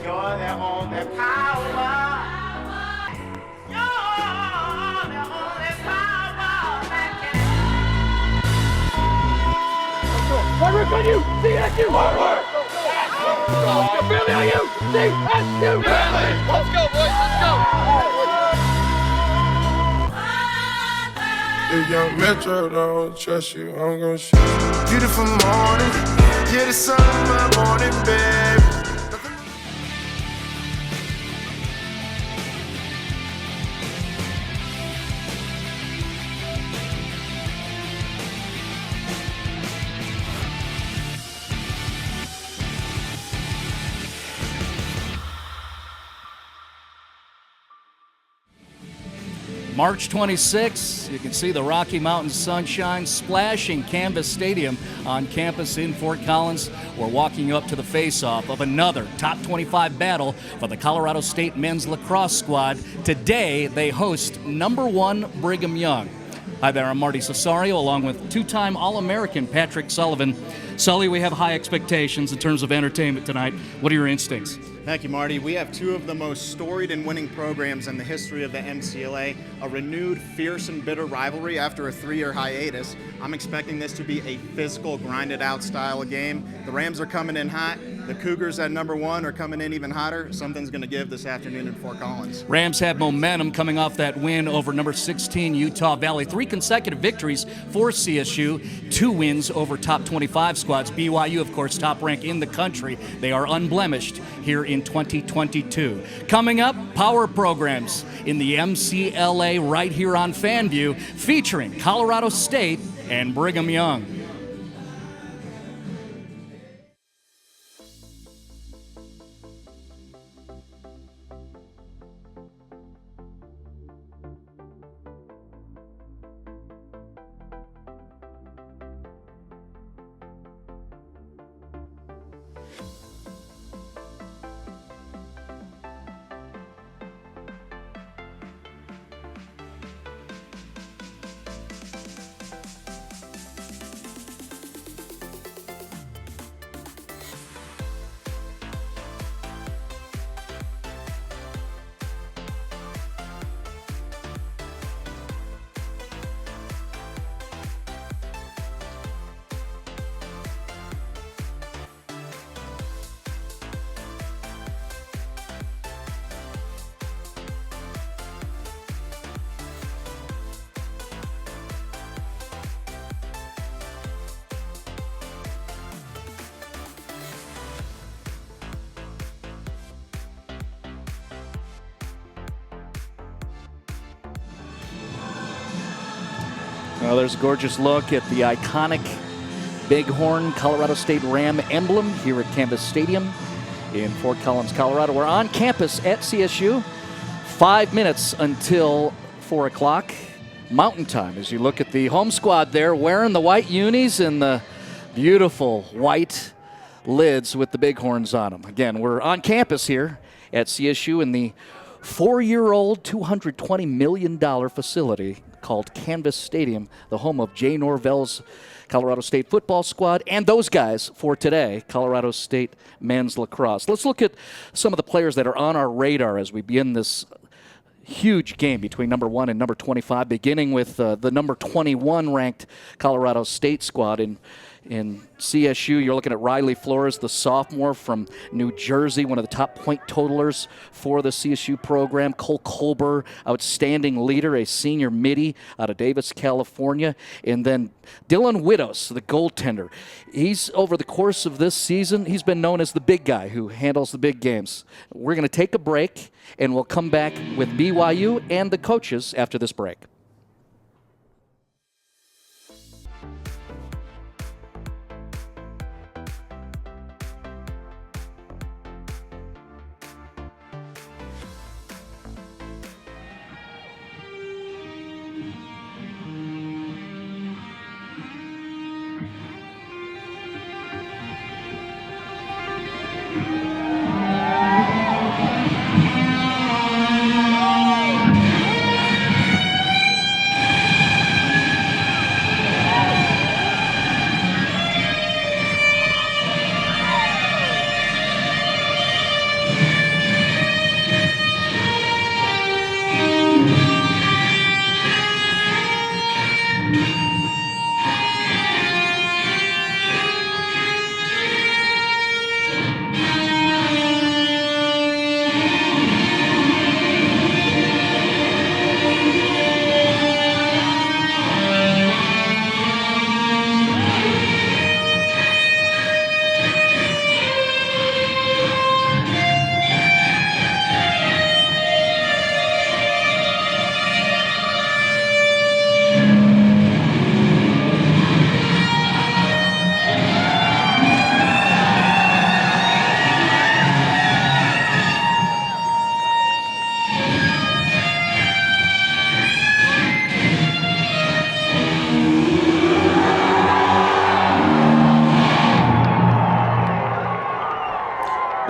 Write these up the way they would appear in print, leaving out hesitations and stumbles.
You're the only power. You're the only power that can. Hard work on you! CSU! Hard work! Family on you! CSU! Family! Let's go, boys! Let's go! If young Metro don't trust you, I'm gonna shoot you. Beautiful morning, you're the sun of my morning, babe. March 26th, you can see the Rocky Mountain sunshine splashing Canvas Stadium on campus in Fort Collins. We're walking up to the face-off of another top 25 battle for the Colorado State men's lacrosse squad. Today, they host #1 Brigham Young. Hi there, I'm Marty Cesario, along with two-time All-American Patrick Sullivan. Sully, we have high expectations in terms of entertainment tonight. What are your instincts? Thank you, Marty. We have two of the most storied and winning programs in the history of the MCLA, a renewed, fierce, and bitter rivalry after a 3-year hiatus. I'm expecting this to be a physical, grinded-out style of game. The Rams are coming in hot. The Cougars at #1 are coming in even hotter. Something's going to give this afternoon in Fort Collins. Rams have momentum coming off that win over number 16 Utah Valley. 3 consecutive victories for CSU, 2 wins over top 25 squads. BYU, of course, top rank in the country. They are unblemished here in 2022. Coming up, power programs in the MCLA right here on FanView, featuring Colorado State and Brigham Young. Well, there's a gorgeous look at the iconic Bighorn Colorado State Ram emblem here at Canvas Stadium in Fort Collins, Colorado. We're on campus at CSU. 5 minutes until 4 o'clock Mountain Time as you look at the home squad there wearing the white unis and the beautiful white lids with the Bighorns on them. Again, we're on campus here at CSU in the 4-year-old, $220 million facility called Canvas Stadium, the home of Jay Norvell's Colorado State football squad, and those guys for today, Colorado State men's lacrosse. Let's look at some of the players that are on our radar as we begin this huge game between #1 and #25, beginning with the number 21 ranked Colorado State squad. In CSU, you're looking at Riley Flores, the sophomore from New Jersey, one of the top point totalers for the CSU program. Cole Colber, outstanding leader, a senior midi out of Davis, California. And then Dylan Widows, the goaltender. He's, over the course of this season, he's been known as the big guy who handles the big games. We're going to take a break, and we'll come back with BYU and the coaches after this break.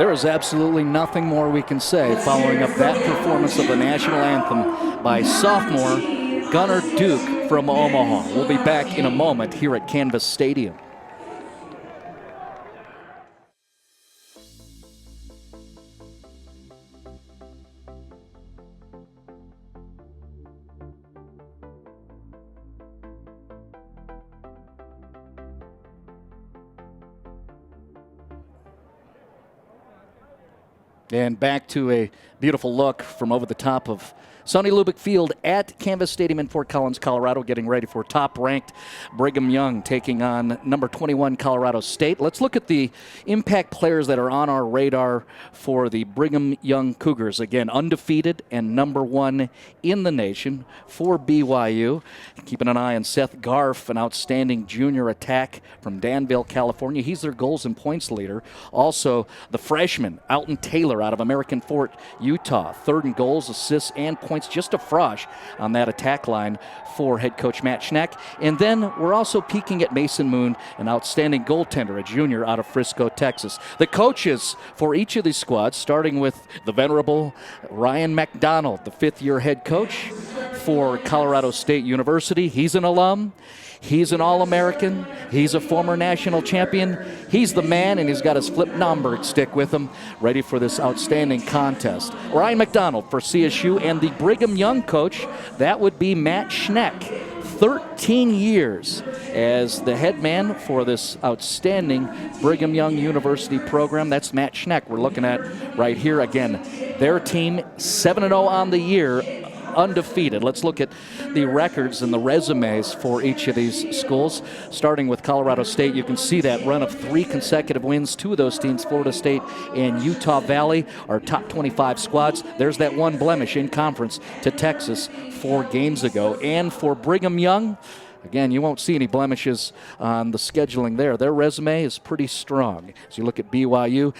There is absolutely nothing more we can say following up that performance of the national anthem by sophomore Gunnar Duke from Omaha. We'll be back in a moment here at Canvas Stadium. And back to a beautiful look from over the top of Sonny Lubick Field at Canvas Stadium in Fort Collins, Colorado, getting ready for top-ranked Brigham Young taking on number 21 Colorado State. Let's look at the impact players that are on our radar for the Brigham Young Cougars. Again, undefeated and number 1 in the nation for BYU. Keeping an eye on Seth Garf, an outstanding junior attack from Danville, California. He's their goals and points leader. Also, the freshman, Alton Taylor out of American Fort, Utah. Third in goals, assists, and points, just a frosh on that attack line for head coach Matt Schneck. And then we're also peeking at Mason Moon, an outstanding goaltender, a junior out of Frisco, Texas. The coaches for each of these squads, starting with the venerable Ryan McDonald, the fifth-year head coach for Colorado State University. He's an alum. He's an All-American. He's a former national champion. He's the man, and he's got his Flip Nomberg stick with him, ready for this outstanding contest. Ryan McDonald for CSU, and the Brigham Young coach, that would be Matt Schneck. 13 years as the head man for this outstanding Brigham Young University program. That's Matt Schneck we're looking at right here. Again, their team 7-0 on the year, undefeated. Let's look at the records and the resumes for each of these schools. Starting with Colorado State, you can see that run of 3 consecutive wins. 2 of those teams, Florida State and Utah Valley, are top 25 squads. There's that one blemish in conference to Texas 4 games ago. And for Brigham Young, again, you won't see any blemishes on the scheduling there. Their resume is pretty strong. As you look at BYU,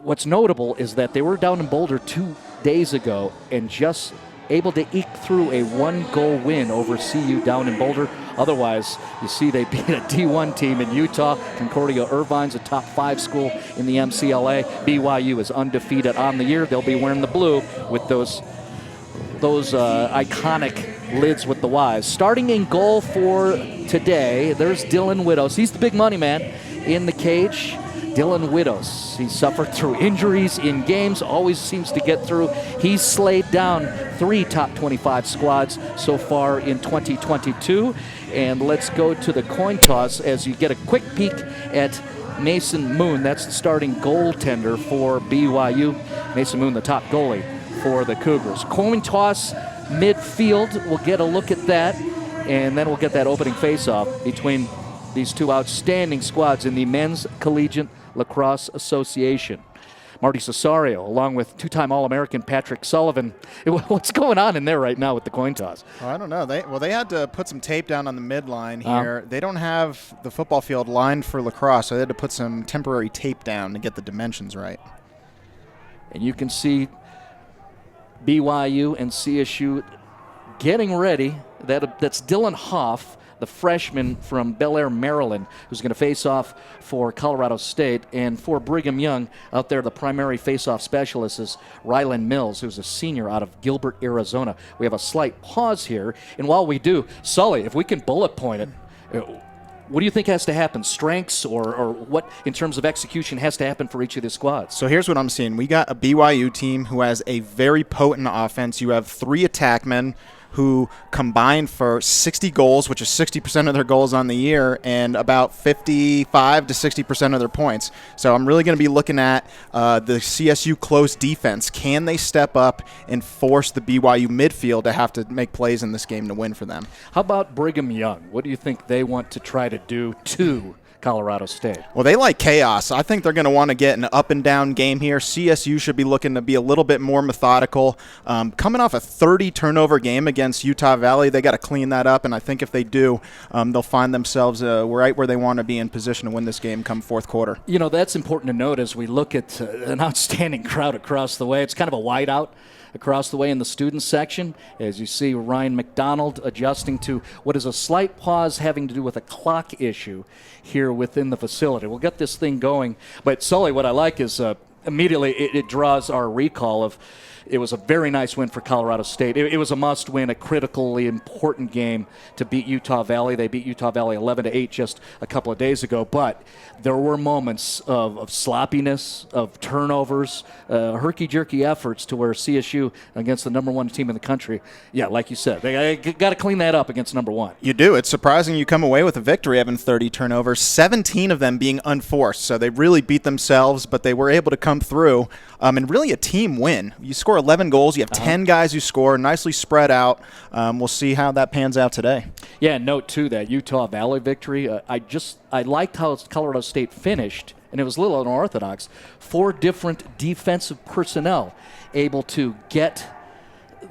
what's notable is that they were down in Boulder 2 days ago and just able to eke through a 1-goal win over CU down in Boulder. Otherwise, you see they beat a D1 team in Utah. Concordia Irvine's a top 5 school in the MCLA. BYU is undefeated on the year. They'll be wearing the blue with those iconic lids with the Ys. Starting in goal for today, there's Dylan Widows. He's the big money man in the cage. Dylan Widows. He suffered through injuries in games, always seems to get through. He's slayed down 3 top 25 squads so far in 2022. And let's go to the coin toss as you get a quick peek at Mason Moon. That's the starting goaltender for BYU. Mason Moon, the top goalie for the Cougars. Coin toss midfield. We'll get a look at that, and then we'll get that opening face-off between these 2 outstanding squads in the Men's Collegiate Lacrosse Association. Marty Cesario, along with 2-time All-American Patrick Sullivan. What's going on in there right now with the coin toss? Oh, I don't know. They had to put some tape down on the midline here. They don't have the football field lined for lacrosse, so they had to put some temporary tape down to get the dimensions right. And you can see BYU and CSU getting ready. That's Dylan Hoff, the freshman from Bel Air, Maryland, who's going to face off for Colorado State. And for Brigham Young, out there, the primary face-off specialist is Rylan Mills, who's a senior out of Gilbert, Arizona. We have a slight pause here. And while we do, Sully, if we can bullet point it, what do you think has to happen? Strengths or what, in terms of execution, has to happen for each of the squads? So here's what I'm seeing. We got a BYU team who has a very potent offense. You have 3 attackmen who combined for 60 goals, which is 60% of their goals on the year, and about 55 to 60% of their points. So I'm really going to be looking at the CSU close defense. Can they step up and force the BYU midfield to have to make plays in this game to win for them? How about Brigham Young? What do you think they want to try to do to Colorado State? Well, they like chaos. I think they're going to want to get an up-and-down game here. CSU should be looking to be a little bit more methodical. Coming off a 30-turnover game against Utah Valley, they got to clean that up, and I think if they do, they'll find themselves right where they want to be in position to win this game come fourth quarter. You know, that's important to note as we look at an outstanding crowd across the way. It's kind of a whiteout across the way in the student section, as you see Ryan McDonald adjusting to what is a slight pause having to do with a clock issue here within the facility. We'll get this thing going. But Sully, what I like is immediately it draws our recall of it was a very nice win for Colorado State. It was a must-win, a critically important game to beat Utah Valley. They beat Utah Valley 11-8 just a couple of days ago, but there were moments of sloppiness, of turnovers, herky-jerky efforts to where CSU against the number one team in the country, yeah, like you said, they got to clean that up against number one. You do. It's surprising you come away with a victory having 30 turnovers, 17 of them being unforced. So they really beat themselves, but they were able to come through. And really a team win. You score 11 goals. You have 10 guys who score, nicely spread out. We'll see how that pans out today. Yeah, and note, too, that Utah Valley victory. I liked how Colorado State finished, and it was a little unorthodox. 4 different defensive personnel able to get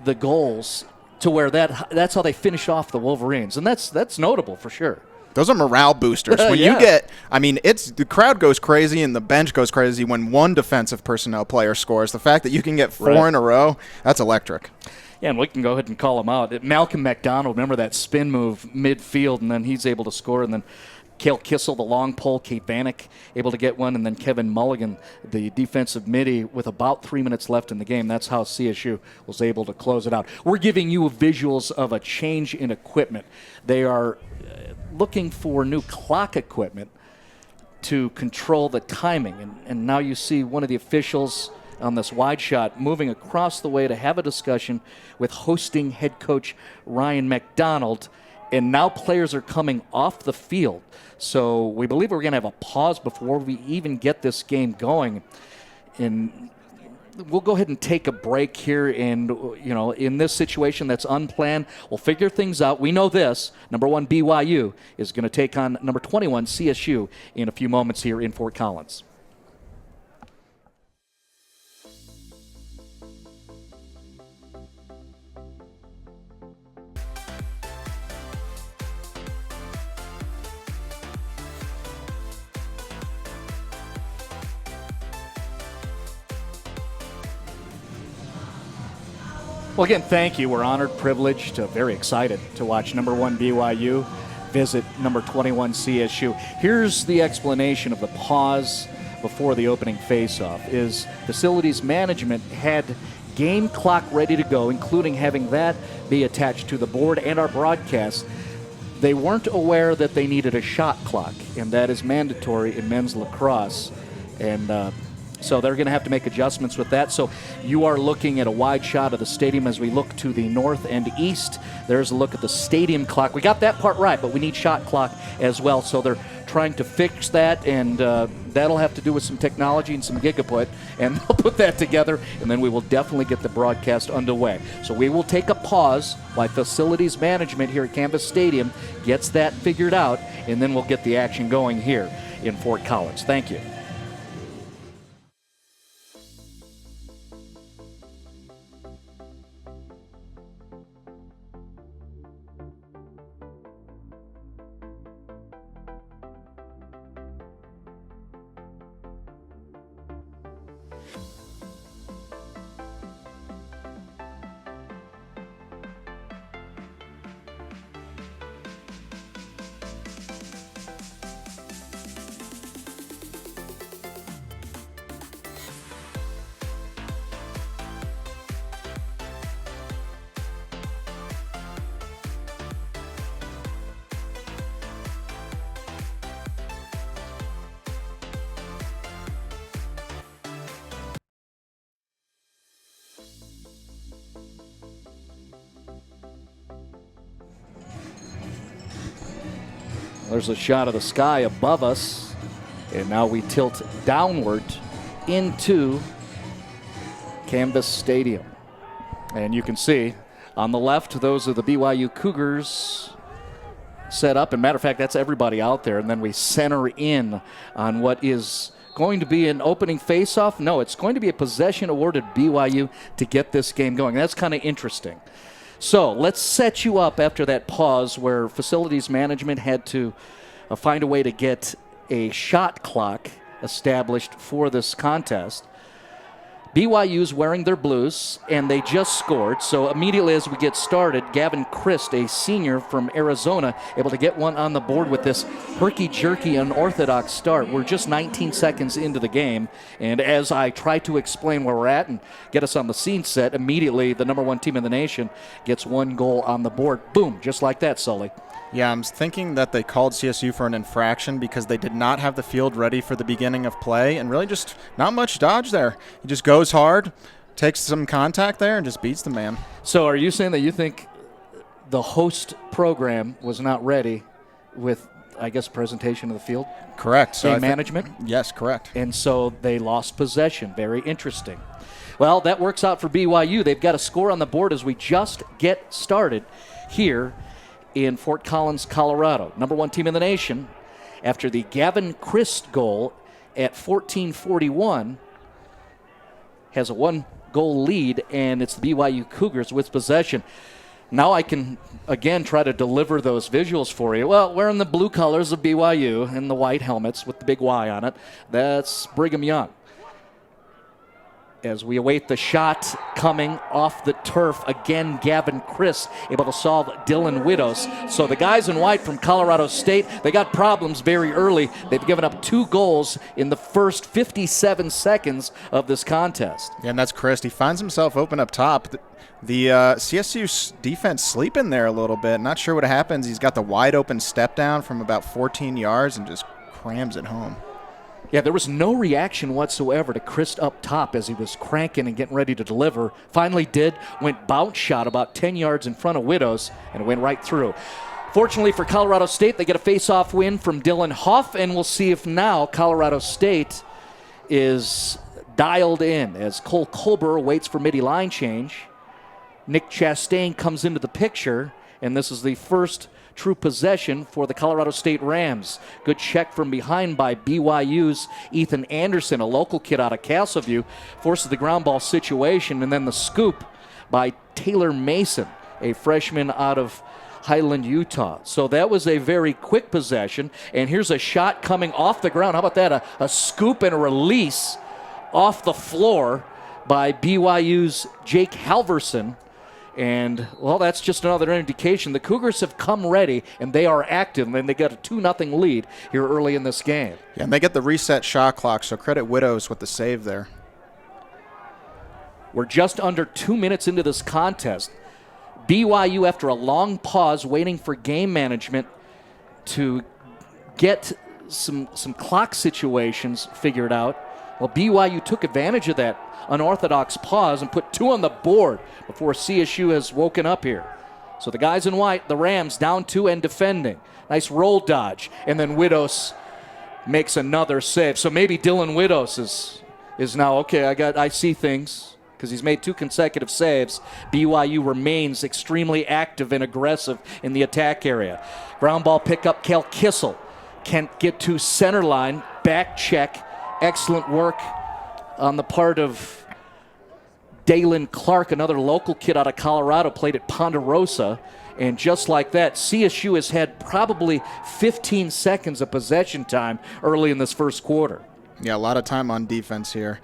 the goals to where that's how they finish off the Wolverines. And that's notable for sure. Those are morale boosters. When you get, the crowd goes crazy and the bench goes crazy when one defensive personnel player scores. The fact that you can get 4 in a row, that's electric. Yeah, and we can go ahead and call him out. Malcolm McDonald, remember that spin move midfield, and then he's able to score, and then Cale Kissel, the long pole, Kate Bannock able to get one, and then Kevin Mulligan, the defensive midi, with about 3 minutes left in the game. That's how CSU was able to close it out. We're giving you visuals of a change in equipment. They are looking for new clock equipment to control the timing, and now you see one of the officials on this wide shot moving across the way to have a discussion with hosting head coach Ryan McDonald. And now players are coming off the field. So we believe we're going to have a pause before we even get this game going. And we'll go ahead and take a break here. And, in this situation that's unplanned, we'll figure things out. We know this. Number 1 BYU is going to take on number 21 CSU in a few moments here in Fort Collins. Well, again, thank you. We're honored, privileged, very excited to watch number 1 BYU visit number 21 CSU. Here's the explanation of the pause before the opening faceoff. Is facilities management had game clock ready to go, including having that be attached to the board and our broadcast. They weren't aware that they needed a shot clock, and that is mandatory in men's lacrosse. And so they're going to have to make adjustments with that. So you are looking at a wide shot of the stadium as we look to the north and east. There's a look at the stadium clock. We got that part right, but we need shot clock as well. So they're trying to fix that, and that'll have to do with some technology and some gigaput, and they'll put that together, and then we will definitely get the broadcast underway. So we will take a pause while facilities management here at Canvas Stadium gets that figured out, and then we'll get the action going here in Fort Collins. Thank you. There's a shot of the sky above us, and now we tilt downward into Canvas Stadium. And you can see on the left, those are the BYU Cougars set up. And matter of fact, that's everybody out there. And then we center in on what is going to be an opening faceoff. No, it's going to be a possession awarded BYU to get this game going. That's kind of interesting. So let's set you up after that pause where facilities management had to find a way to get a shot clock established for this contest. BYU's wearing their blues, and they just scored. So immediately as we get started, Gavin Christ, a senior from Arizona, able to get one on the board with this herky-jerky, unorthodox start. We're just 19 seconds into the game, and as I try to explain where we're at and get us on the scene set, immediately the number one team in the nation gets one goal on the board. Boom, just like that, Sully. Yeah, I'm thinking that they called CSU for an infraction because they did not have the field ready for the beginning of play, and really just not much dodge there. He just goes hard, takes some contact there, and just beats the man. So are you saying that you think the host program was not ready with, I guess, presentation of the field? Correct. Game management? Yes, correct. And so they lost possession. Very interesting. Well, that works out for BYU. They've got a score on the board as we just get started here in Fort Collins, Colorado. Number one team in the nation, after the Gavin Christ goal at 14:41, has a one-goal lead, and it's the BYU Cougars with possession. Now I can, again, try to deliver those visuals for you. Well, wearing the blue colors of BYU and the white helmets with the big Y on it, that's Brigham Young. As we await the shot coming off the turf, again, Gavin Christ able to solve Dylan Widows. So the guys in white from Colorado State, they got problems very early. They've given up 2 goals in the first 57 seconds of this contest. Yeah, and that's Christ. He finds himself open up top. The CSU defense sleeping there a little bit. Not sure what happens. He's got the wide open step down from about 14 yards and just crams it home. Yeah, there was no reaction whatsoever to Christ up top as he was cranking and getting ready to deliver. Finally did, went bounce shot about 10 yards in front of Widows, and it went right through. Fortunately for Colorado State, they get a face-off win from Dylan Hoff, and we'll see if now Colorado State is dialed in as Cole Colber waits for midi-line change. Nick Chastain comes into the picture, and this is the first true possession for the Colorado State Rams. Good check from behind by BYU's Ethan Anderson, a local kid out of Castleview, forces the ground ball situation, and then the scoop by Taylor Mason, a freshman out of Highland, Utah. So that was a very quick possession, and here's a shot coming off the ground. How about that? A scoop and a release off the floor by BYU's Jake Halverson. And, well, that's just another indication. The Cougars have come ready, and they are active, and they got a 2-0 lead here early in this game. Yeah, and they get the reset shot clock, so credit Widows with the save there. We're just under 2 minutes into this contest. BYU, after a long pause, waiting for game management to get some clock situations figured out. Well, BYU took advantage of that unorthodox pause and put 2 on the board before CSU has woken up here. So the guys in white, the Rams, down 2 and defending. Nice roll dodge. And then Widows makes another save. So maybe Dylan Widows is now, okay, I see things, because he's made 2 consecutive saves. BYU remains extremely active and aggressive in the attack area. Ground ball pickup, Kel Kissel can't get to center line. Back check. Excellent work on the part of Dalen Clark, another local kid out of Colorado, played at Ponderosa. And just like that, CSU has had probably 15 seconds of possession time early in this first quarter. Yeah, a lot of time on defense here.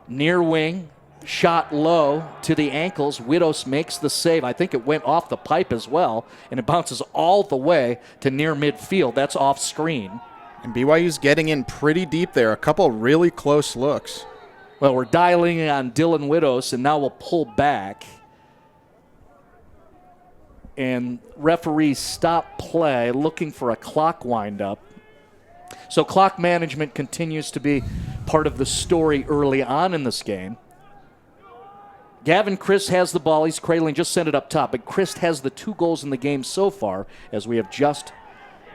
Near wing, shot low to the ankles. Widows makes the save. I think it went off the pipe as well, and it bounces all the way to near midfield. That's off screen. And BYU's getting in pretty deep there. A couple really close looks. Well, we're dialing in on Dylan Widows, and now we'll pull back. And referees stop play, looking for a clock windup. So clock management continues to be part of the story early on in this game. Gavin Christ has the ball. He's cradling, just sent it up top. But Christ has the 2 goals in the game so far, as we have just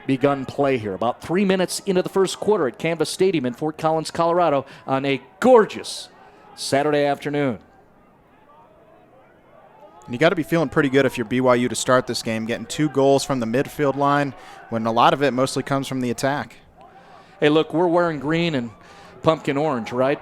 begun play here. About 3 minutes into the first quarter at Canvas Stadium in Fort Collins, Colorado, on a gorgeous Saturday afternoon. And you got to be feeling pretty good if you're BYU to start this game, getting 2 goals from the midfield line when a lot of it mostly comes from the attack. Hey, look, we're wearing green and pumpkin orange, right?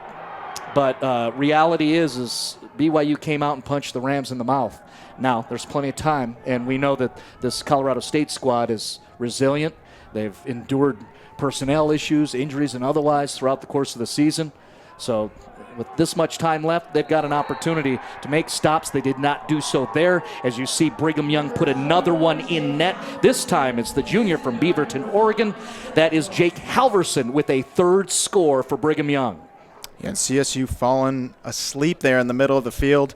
But reality is BYU came out and punched the Rams in the mouth. Now, there's plenty of time, and we know that this Colorado State squad is resilient. They've endured personnel issues, injuries, and otherwise throughout the course of the season. So with this much time left, they've got an opportunity to make stops. They did not do so there. As you see, Brigham Young put another one in net. This time it's the junior from Beaverton, Oregon. That is Jake Halverson with a third score for Brigham Young. Yeah, and CSU falling asleep there in the middle of the field.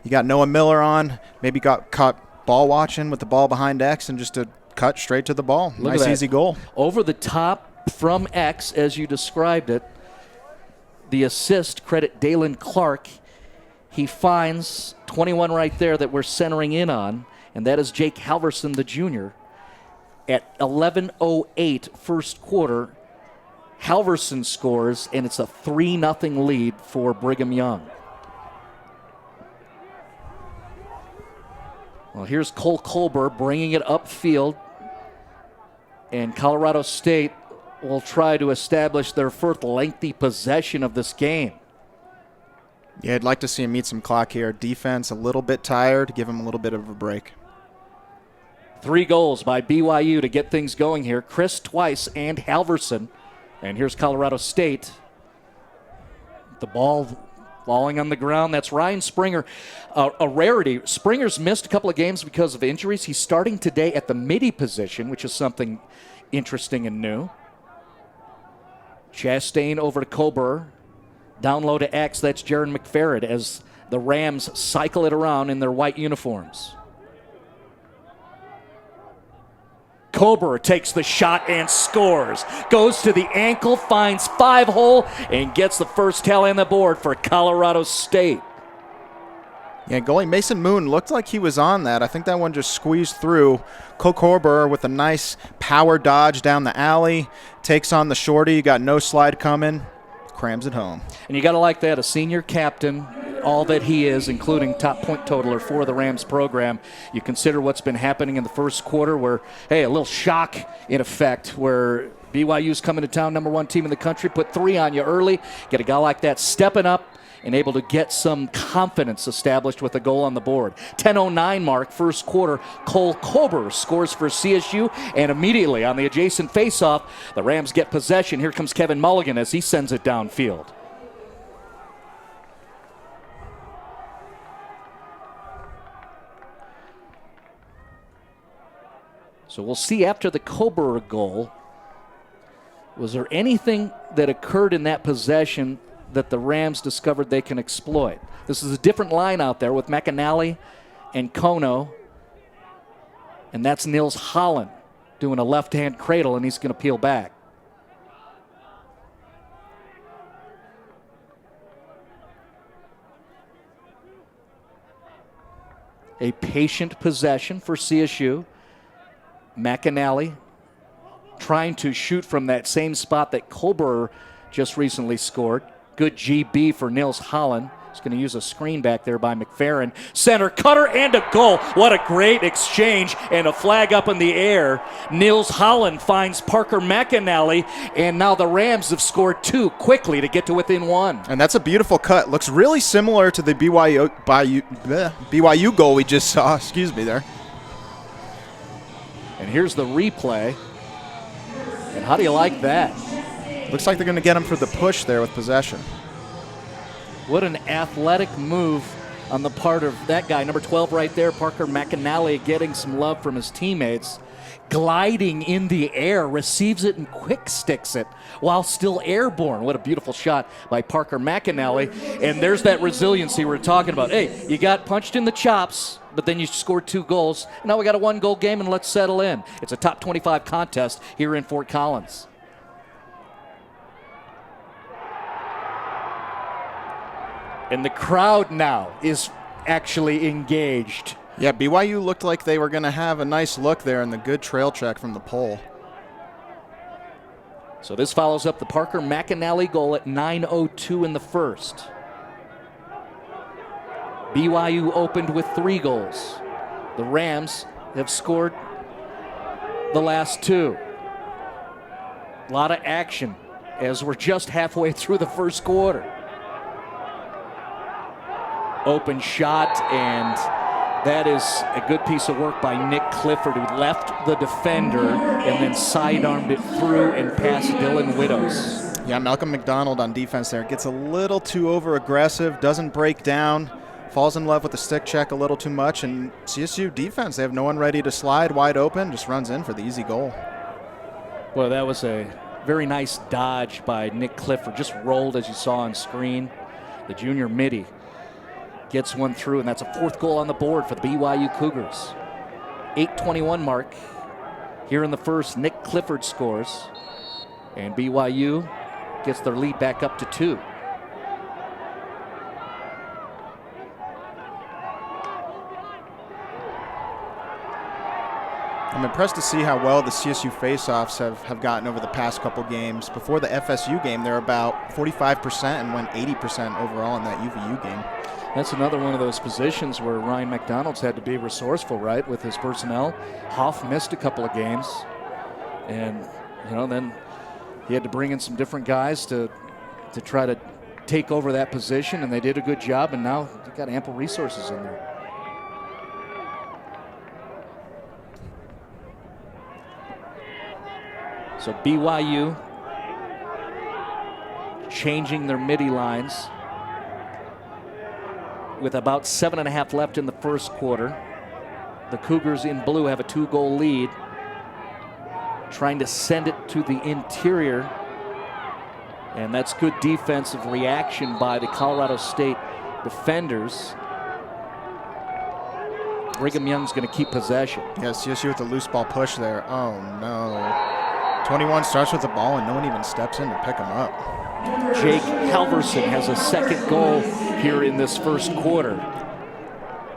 You got Noah Miller on, maybe got caught ball watching with the ball behind X and just a cut straight to the ball. Nice, easy goal. Over the top from X, as you described it. The assist, credit Dalen Clark. He finds 21 right there that we're centering in on, and that is Jake Halverson, the junior. At 11:08 first quarter, Halverson scores, and it's a 3-0 lead for Brigham Young. Well, here's Cole Colber bringing it upfield, and Colorado State will try to establish their first lengthy possession of this game. Yeah, I'd like to see him meet some clock here. Defense a little bit tired, give him a little bit of a break. 3 goals by BYU to get things going here. Chris twice and Halverson. And here's Colorado State. The ball falling on the ground. That's Ryan Springer. A rarity. Springer's missed a couple of games because of injuries. He's starting today at the midi position, which is something interesting and new. Chastain over to Coburn. Down low to X. That's Jaron McFerrin as the Rams cycle it around in their white uniforms. Coburn takes the shot and scores. Goes to the ankle, finds 5-hole, and gets the first tally on the board for Colorado State. Yeah, goalie Mason Moon looked like he was on that. I think that one just squeezed through. Coburn with a nice power dodge down the alley. Takes on the shorty. You got no slide coming. Crams it home. And you got to like that, a senior captain, all that he is, including top point totaler for the Rams program. You consider what's been happening in the first quarter where, hey, a little shock in effect where BYU's coming to town, number 1 team in the country, put 3 on you early. Get a guy like that stepping up and able to get some confidence established with a goal on the board. 10:09 mark, first quarter, Cole Coburn scores for CSU, and immediately on the adjacent faceoff, the Rams get possession. Here comes Kevin Mulligan as he sends it downfield. So we'll see after the Coburn goal, was there anything that occurred in that possession that the Rams discovered they can exploit? This is a different line out there with McAnally and Kono, and that's Nils Holland doing a left-hand cradle, and he's going to peel back. A patient possession for CSU. McAnally trying to shoot from that same spot that Coburn just recently scored. Good GB for Nils Holland. He's going to use a screen back there by McFerrin. Center cutter and a goal. What a great exchange and a flag up in the air. Nils Holland finds Parker McAnally, and now the Rams have scored 2 quickly to get to within 1. And that's a beautiful cut. Looks really similar to the BYU goal we just saw. Excuse me there. And here's the replay. And how do you like that? Looks like they're going to get him for the push there with possession. What an athletic move on the part of that guy, number 12 right there, Parker McAnally, getting some love from his teammates. Gliding in the air, receives it and quick sticks it while still airborne. What a beautiful shot by Parker McAnally. And there's that resiliency we're talking about. Hey, you got punched in the chops, but then you scored 2 goals. Now we got a 1-goal game, and let's settle in. It's a top 25 contest here in Fort Collins. And the crowd now is actually engaged. Yeah, BYU looked like they were going to have a nice look there and the good trail check from the pole. So this follows up the Parker McAnally goal at 9:02 in the first. BYU opened with 3 goals. The Rams have scored the last 2. A lot of action as we're just halfway through the first quarter. Open shot, and That is a good piece of work by Nick Clifford, who left the defender and then sidearmed it through and past Dylan Widows. Yeah, Malcolm McDonald on defense there gets a little too over-aggressive, doesn't break down, falls in love with the stick check a little too much, and CSU defense, they have no one ready to slide wide open, just runs in for the easy goal. Well, that was a very nice dodge by Nick Clifford, just rolled as you saw on screen. The junior midi gets one through, and that's a 4th goal on the board for the BYU Cougars. 8:21 mark here in the first. Nick Clifford scores, and BYU gets their lead back up to 2. I'm impressed to see how well the CSU faceoffs have gotten over the past couple games. Before the FSU game, they're about 45% and went 80% overall in that UVU game. That's another one of those positions where Ryan McDonald's had to be resourceful, right, with his personnel. Hoff missed a couple of games, and then he had to bring in some different guys to try to take over that position, and they did a good job, and now they've got ample resources in there. So BYU changing their midi lines with about 7.5 left in the first quarter. The Cougars in blue have a 2-goal lead, trying to send it to the interior, and that's good defensive reaction by the Colorado State defenders. Brigham Young's going to keep possession. Yeah, CSU with the loose ball push there. Oh no. 21 starts with the ball and no one even steps in to pick him up. Jake Halverson has a 2nd goal here in this first quarter.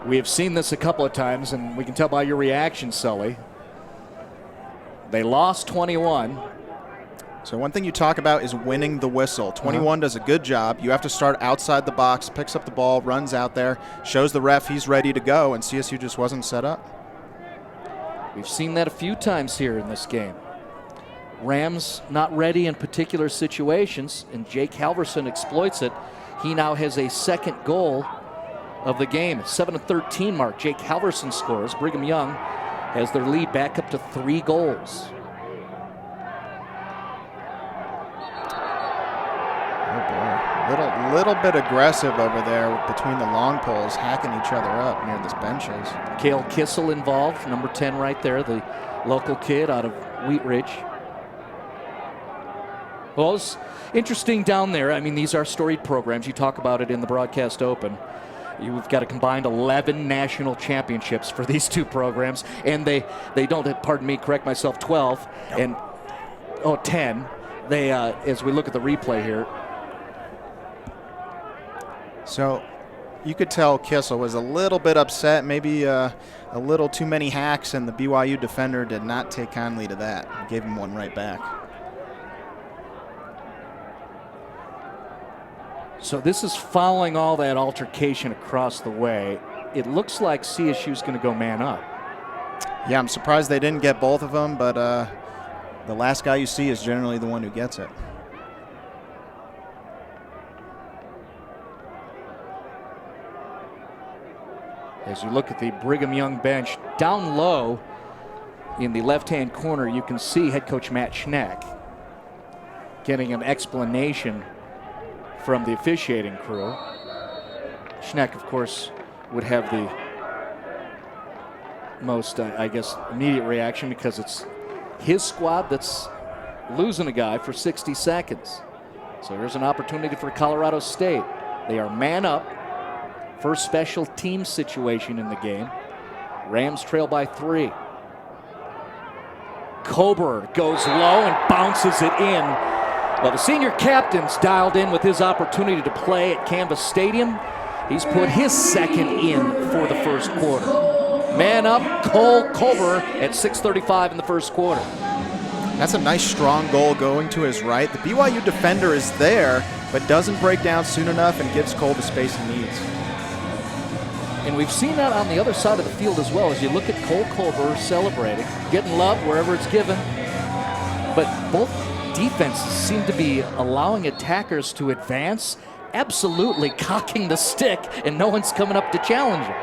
We have seen this a couple of times, and we can tell by your reaction, Sully. They lost 21. So one thing you talk about is winning the whistle. 21 does a good job. You have to start outside the box, picks up the ball, runs out there, shows the ref he's ready to go, and CSU just wasn't set up. We've seen that a few times here in this game. Rams not ready in particular situations, and Jake Halverson exploits it. He now has a 2nd goal of the game. 7:13 mark. Jake Halverson scores. Brigham Young has their lead back up to 3 goals. Little bit aggressive over there between the long poles, hacking each other up near this benches. Cale Kissel involved, number 10 right there, the local kid out of Wheat Ridge. Well, it's interesting down there. I mean, these are storied programs. You talk about it in the broadcast open. You've got a combined 11 national championships for these two programs, and they don't, pardon me, correct myself, 12 and 10. They as we look at the replay here. So you could tell Kissel was a little bit upset, maybe a little too many hacks, and the BYU defender did not take kindly to that. Gave him one right back. So this is following all that altercation across the way. It looks like CSU's going to go man up. Yeah, I'm surprised they didn't get both of them, but the last guy you see is generally the one who gets it. As you look at the Brigham Young bench, down low in the left-hand corner, you can see head coach Matt Schneck getting an explanation from the officiating crew. Schneck, of course, would have the most, I guess, immediate reaction because it's his squad that's losing a guy for 60 seconds. So here's an opportunity for Colorado State. They are man up. First special team situation in the game. Rams trail by 3. Coburn goes low and bounces it in. Well, the senior captain's dialed in with his opportunity to play at Canvas Stadium. He's put his 2nd in for the first quarter. Man up, Cole Coburn at 6:35 in the first quarter. That's a nice strong goal going to his right. The BYU defender is there, but doesn't break down soon enough and gives Cole the space he needs. And we've seen that on the other side of the field as well. As you look at Cole Coburn celebrating, getting love wherever it's given. But both defenses seem to be allowing attackers to advance, absolutely cocking the stick, and no one's coming up to challenge him.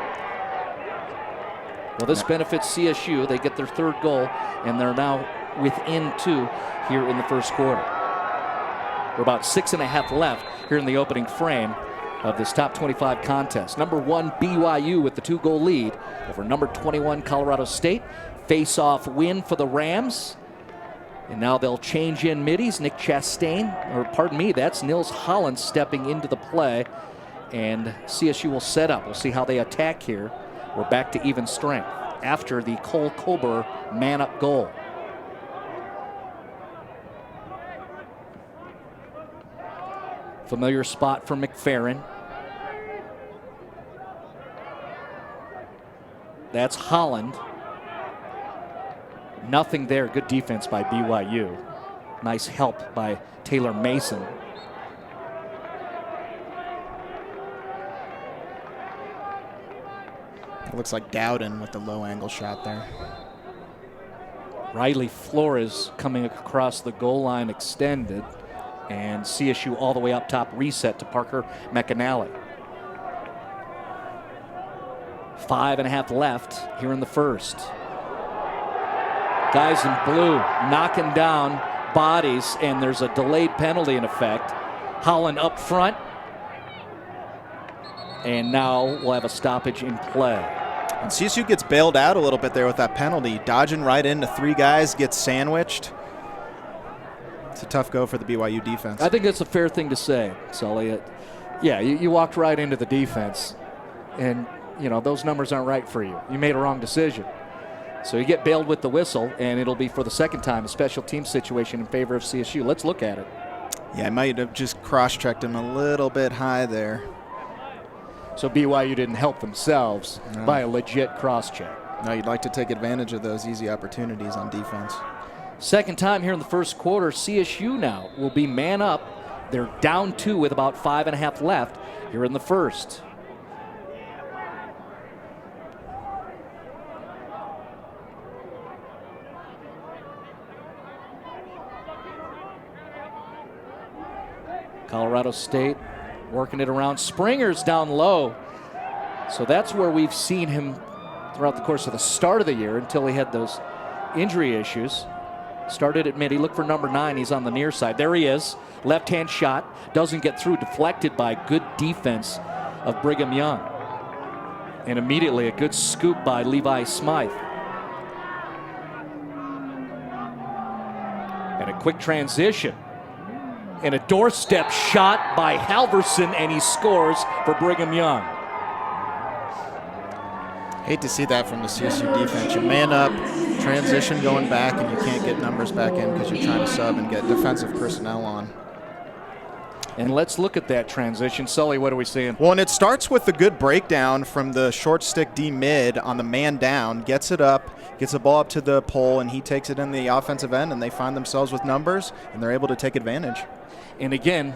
Well, this benefits CSU. They get their third goal, and they're now within 2 here in the first quarter. We're about 6.5 left here in the opening frame of this top 25 contest. Number 1 BYU with the 2-goal lead over number 21 Colorado State. Face-off win for the Rams. And now they'll change in middies. Nick Chastain, or pardon me, that's Nils Holland stepping into the play. And CSU will set up. We'll see how they attack here. We're back to even strength after the Cole Kober man-up goal. Familiar spot for McFerrin. That's Holland. Nothing there. Good defense by BYU. Nice help by Taylor Mason. It looks like Dowden with the low angle shot there. Riley Flores coming across the goal line extended, and CSU all the way up top reset to Parker McAnally. 5.5 left here in the first. Guys in blue knocking down bodies, and there's a delayed penalty in effect. Holland up front, and now we'll have a stoppage in play. And CSU gets bailed out a little bit there with that penalty. Dodging right into 3 guys, gets sandwiched. It's a tough go for the BYU defense. I think that's a fair thing to say, Sully. Yeah, you walked right into the defense, and you know those numbers aren't right for you. You made a wrong decision. So you get bailed with the whistle, and it'll be for the second time a special team situation in favor of CSU. Let's look at it. Yeah, I might have just cross-checked him a little bit high there. So BYU didn't help themselves by a legit cross-check. No, you'd like to take advantage of those easy opportunities on defense. Second time here in the first quarter, CSU now will be man up. They're down 2 with about 5.5 left here in the first. Colorado State working it around. Springer's down low. So that's where we've seen him throughout the course of the start of the year until he had those injury issues. Started at mid. He looked for number 9. He's on the near side. There he is. Left-hand shot. Doesn't get through. Deflected by good defense of Brigham Young. And immediately a good scoop by Levi Smythe. And a quick transition. And a doorstep shot by Halverson, and he scores for Brigham Young. Hate to see that from the CSU defense. You man up, transition going back, and you can't get numbers back in because you're trying to sub and get defensive personnel on. And let's look at that transition. Sully, what are we seeing? Well, and it starts with the good breakdown from the short stick D mid on the man down, gets it up, gets the ball up to the pole, and he takes it in the offensive end, and they find themselves with numbers, and they're able to take advantage. And again,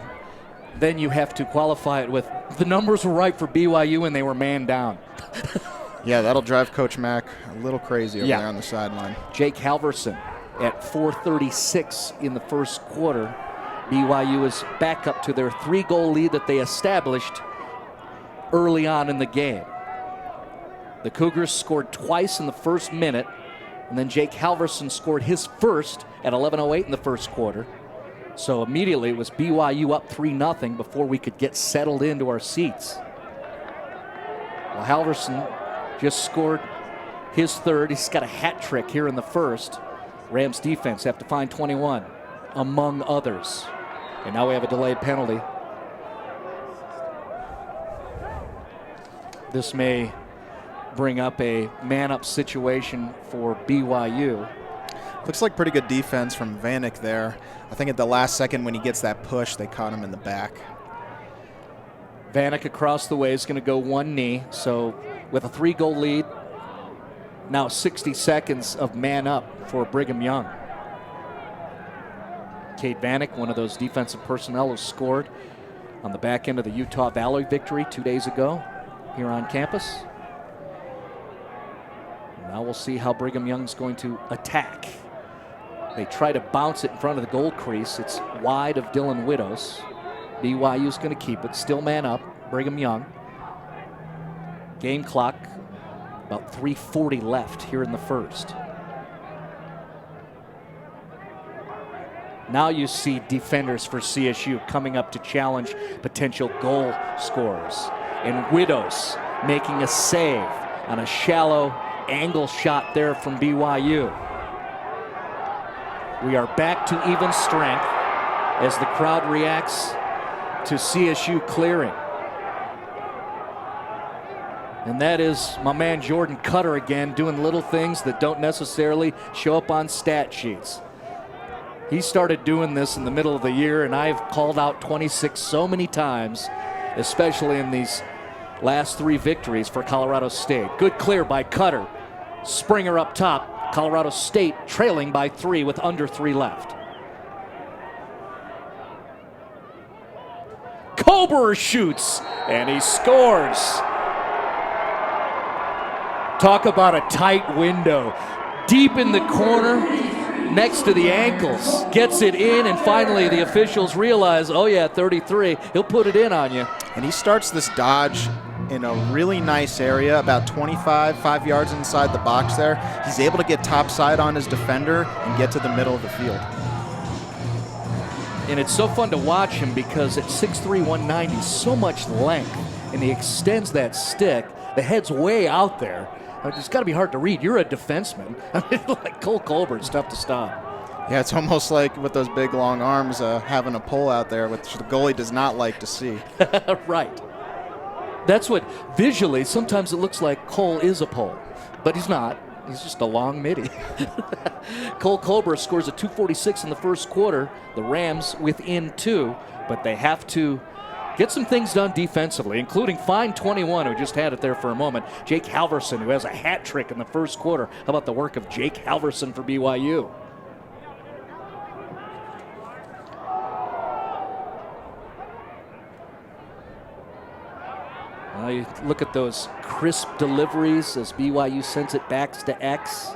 then you have to qualify it with the numbers were right for BYU and they were man down. Yeah, that'll drive Coach Mack a little crazy over there on the sideline. Jake Halverson at 4:36 in the first quarter. BYU is back up to their 3-goal lead that they established early on in the game. The Cougars scored twice in the first minute, and then Jake Halverson scored his first at 11:08 in the first quarter. So immediately it was BYU up 3-0 before we could get settled into our seats. Well, Halverson just scored his third. He's got a hat trick here in the first. Rams defense have to find 21, among others. And now we have a delayed penalty. This may bring up a man-up situation for BYU. Looks like pretty good defense from Vanek there. I think at the last second when he gets that push, they caught him in the back. Vanek across the way is going to go one knee. So with a 3-goal lead, now 60 seconds of man up for Brigham Young. Cade Vanek, one of those defensive personnel who scored on the back end of the Utah Valley victory 2 days ago here on campus. Now we'll see how Brigham Young's going to attack. They try to bounce it in front of the goal crease. It's wide of Dylan Widows. BYU's going to keep it. Still man up. Brigham Young. Game clock About 3:40 left here in the first. Now you see defenders for CSU coming up to challenge potential goal scorers. And Widows making a save on a shallow angle shot there from BYU. We are back to even strength as the crowd reacts to CSU clearing. And that is my man Jordan Cutter again, doing little things that don't necessarily show up on stat sheets. He started doing this in the middle of the year, and I've called out 26 so many times, especially in these last 3 victories for Colorado State. Good clear by Cutter. Springer up top. Colorado State trailing by 3 with under 3 left. Kober shoots, and he scores. Talk about a tight window. Deep in the corner, next to the ankles. Gets it in, and finally the officials realize, oh yeah, 33, he'll put it in on you. And he starts this dodge in a really nice area, about 5 yards inside the box there. He's able to get topside on his defender and get to the middle of the field. And it's so fun to watch him because at 6'3", 190, so much length, and he extends that stick. The head's way out there. It's got to be hard to read. You're a defenseman. Like Cole Colbert, it's tough to stop. Yeah, it's almost like with those big, long arms, having a pole out there, which the goalie does not like to see. Right. That's what, visually, sometimes it looks like Cole is a pole, but he's not. He's just a long midi. Cole Colbert scores a .246 in the first quarter. The Rams within 2, but they have to get some things done defensively, including find 21, who just had it there for a moment. Jake Halverson, who has a hat trick in the first quarter. How about the work of Jake Halverson for BYU? You look at those crisp deliveries as BYU sends it back to X.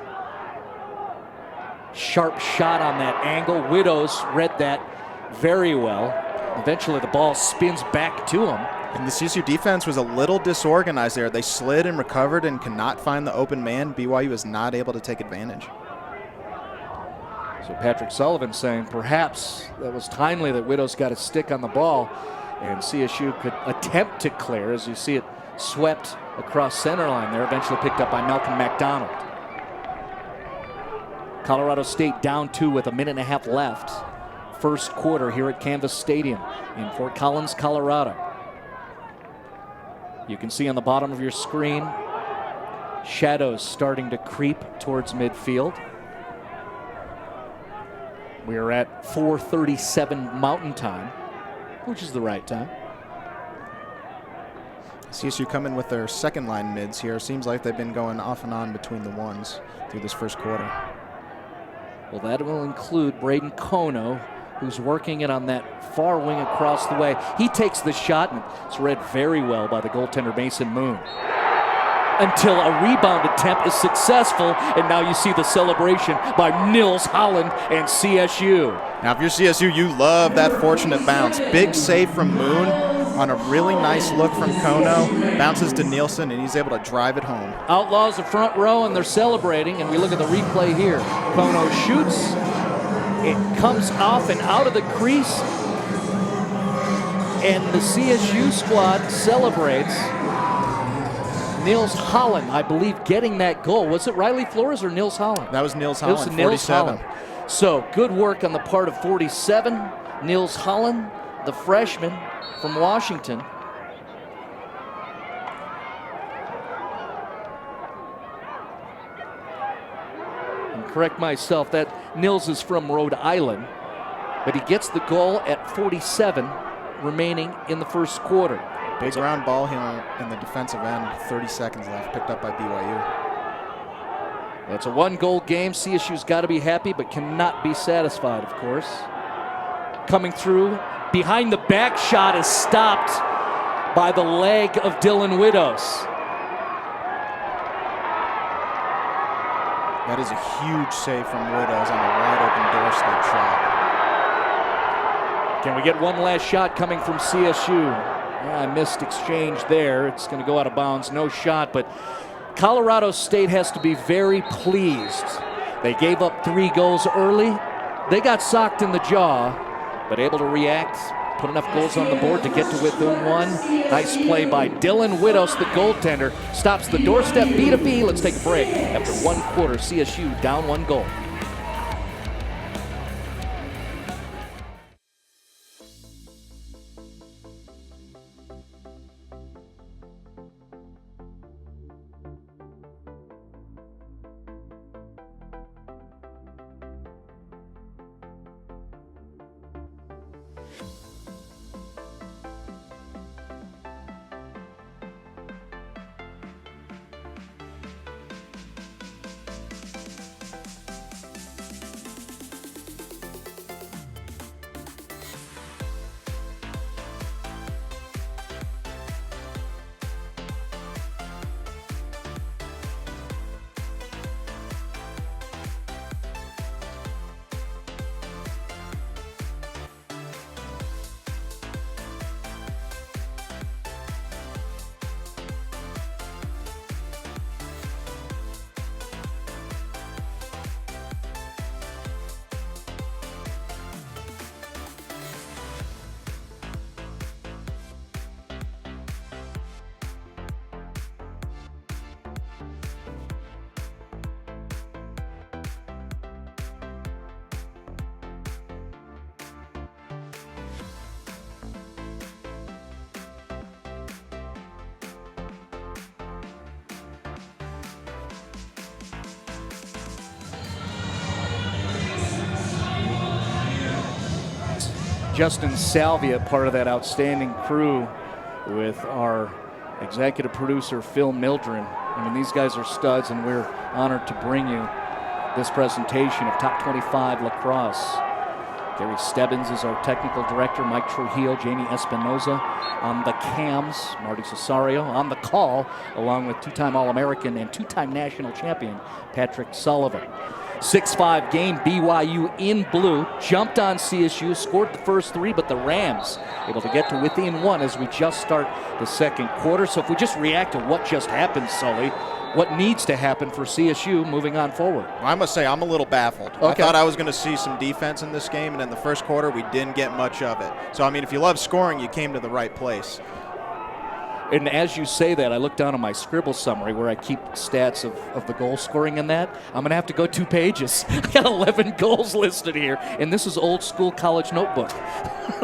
Sharp shot on that angle. Widows read that very well. Eventually the ball spins back to him. And the CSU defense was a little disorganized there. They slid and recovered and cannot find the open man. BYU is not able to take advantage. So Patrick Sullivan saying perhaps that was timely that Widows got a stick on the ball and CSU could attempt to clear, as you see it swept across center line there, eventually picked up by Malcolm McDonald. Colorado State down 2 with a minute and a half left. First quarter here at Canvas Stadium in Fort Collins, Colorado. You can see on the bottom of your screen shadows starting to creep towards midfield. We are at 4:37 Mountain Time, which is the right time. CSU coming with their second line mids here. Seems like they've been going off and on between the ones through this first quarter. Well, that will include Braden Kono, who's working it on that far wing across the way. He takes the shot, and it's read very well by the goaltender Mason Moon. Until a rebound attempt is successful, and now you see the celebration by Nils Holland and CSU. Now, if you're CSU, you love that fortunate bounce. Big save from Moon on a really nice look from Kono. Bounces to Nielsen, and he's able to drive it home. Outlaws the front row, and they're celebrating, and we look at the replay here. Kono shoots. It comes off and out of the crease, and the CSU squad celebrates. Nils Holland, I believe, getting that goal. Was it Riley Flores or Nils Holland? That was Nils Holland, it was Nils 47. Holland. So good work on the part of 47. Nils Holland, the freshman from Washington. And correct myself, that Nils is from Rhode Island, but he gets the goal at 47 remaining in the first quarter. Big round ball here in the defensive end, 30 seconds left, picked up by BYU. It's a one-goal game. CSU's got to be happy, but cannot be satisfied, of course. Coming through, behind the back shot is stopped by the leg of Dylan Widows. That is a huge save from Widows on a wide-open doorstep shot. Can we get one last shot coming from CSU? Yeah, I missed exchange there. It's going to go out of bounds. No shot, but Colorado State has to be very pleased. They gave up 3 goals early. They got socked in the jaw, but able to react, put enough goals on the board to get to within 1. Nice play by Dylan Widows, the goaltender. Stops the doorstep, B2B. Let's take a break. After 1 quarter, CSU down 1 goal. Justin Salvia, part of that outstanding crew with our executive producer, Phil Mildren. I mean, these guys are studs, and we're honored to bring you this presentation of Top 25 Lacrosse. Gary Stebbins is our technical director, Mike Trujillo, Jamie Espinoza on the cams, Marty Cesario on the call, along with 2-time All-American and 2-time national champion, Patrick Sullivan. 6-5 game, BYU in blue, jumped on CSU, scored the first 3, but the Rams able to get to within 1 as we just start the second quarter. So if we just react to what just happened, Sully, what needs to happen for CSU moving on forward? I must say I'm a little baffled. Okay. I thought I was going to see some defense in this game, and in the first quarter we didn't get much of it. So, I mean, if you love scoring, you came to the right place. And as you say that, I look down on my scribble summary where I keep stats of the goal scoring in that. I'm going to have to go 2 pages. I got 11 goals listed here, and this is old school college notebook.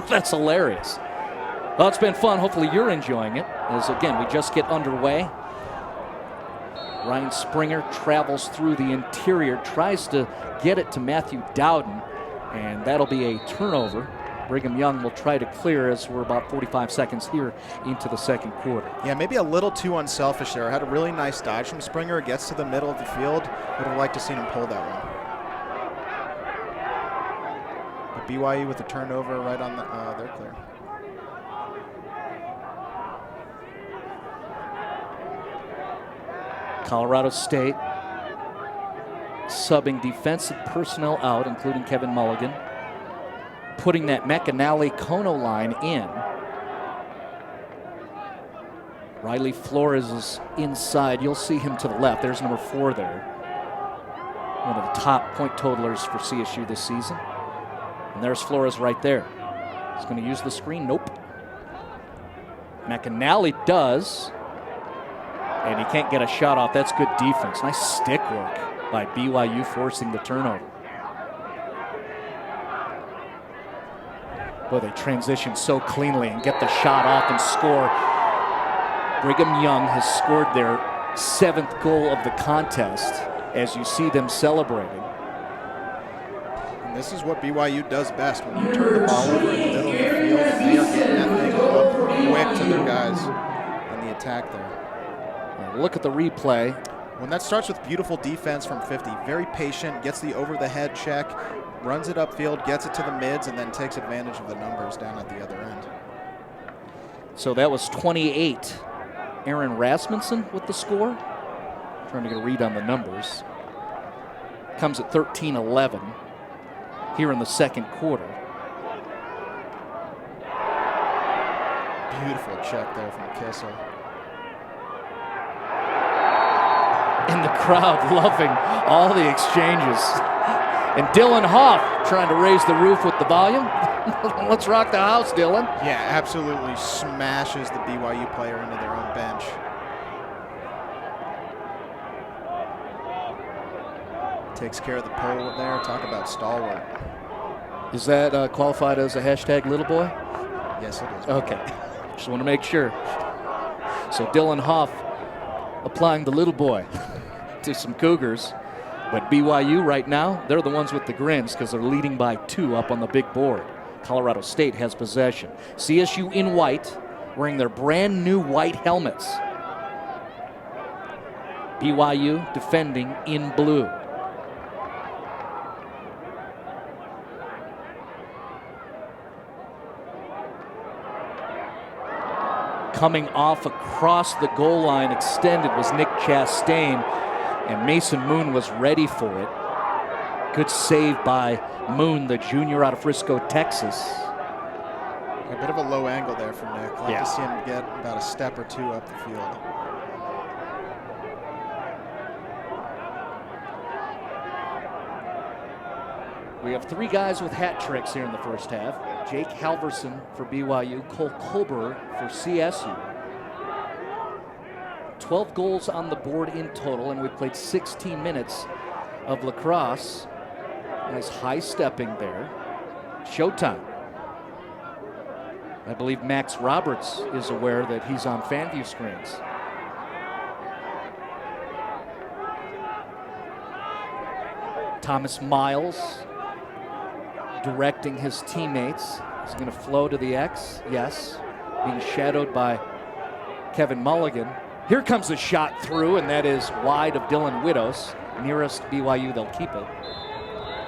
That's hilarious. Well, it's been fun. Hopefully you're enjoying it, as, again, we just get underway. Ryan Springer travels through the interior, tries to get it to Matthew Dowden, and that'll be a turnover. Brigham Young will try to clear as we're about 45 seconds here into the second quarter. Yeah, maybe a little too unselfish there. Had a really nice dodge from Springer. Gets to the middle of the field. Would have liked to seen him pull that one. But BYU with the turnover right on the, they're clear. Colorado State subbing defensive personnel out, including Kevin Mulligan, putting that McAnally-Kono line in. Riley Flores is inside. You'll see him to the left. There's number 4 there. One of the top point totalers for CSU this season. And there's Flores right there. He's going to use the screen. Nope. McAnally does. And he can't get a shot off. That's good defense. Nice stick work by BYU forcing the turnover. Boy, they transition so cleanly and get the shot off and score. Brigham Young has scored their 7th goal of the contest as you see them celebrating. And this is what BYU does best. When you turn the ball over in the middle of the field, they are getting that thing up quick to their guys in the attack there. Now look at the replay. When that starts with beautiful defense from 50, very patient, gets the over-the-head check, runs it upfield, gets it to the mids, and then takes advantage of the numbers down at the other end. So that was 28. Aaron Rasmussen with the score. Trying to get a read on the numbers. Comes at 13-11 here in the second quarter. Beautiful check there from Kissel. crowd loving all the exchanges. And Dylan Hoff trying to raise the roof with the volume. Let's rock the house, Dylan. Yeah, absolutely smashes the BYU player into their own bench. Takes care of the pole there. Talk about stalwart. Is that qualified as a hashtag little boy? Yes, it is. Okay. Just want to make sure. So Dylan Hoff applying the little boy to some Cougars. But BYU right now, they're the ones with the grins because they're leading by 2 up on the big board. Colorado State has possession. CSU in white, wearing their brand new white helmets. BYU defending in blue. Coming off across the goal line extended was Nick Chastain, and Mason Moon was ready for it. Good save by Moon, the junior out of Frisco, Texas. A bit of a low angle there for Nick. Like to see him get about a step or 2 up the field. We have 3 guys with hat tricks here in the first half. Jake Halverson for BYU, Cole Colbert for CSU. 12 goals on the board in total, and we played 16 minutes of lacrosse. Nice high stepping there. Showtime. I believe Max Roberts is aware that he's on FanView screens. Thomas Miles directing his teammates. He's going to flow to the X. Yes. Being shadowed by Kevin Mulligan. Here comes a shot through, and that is wide of Dylan Widows. Nearest BYU, they'll keep it.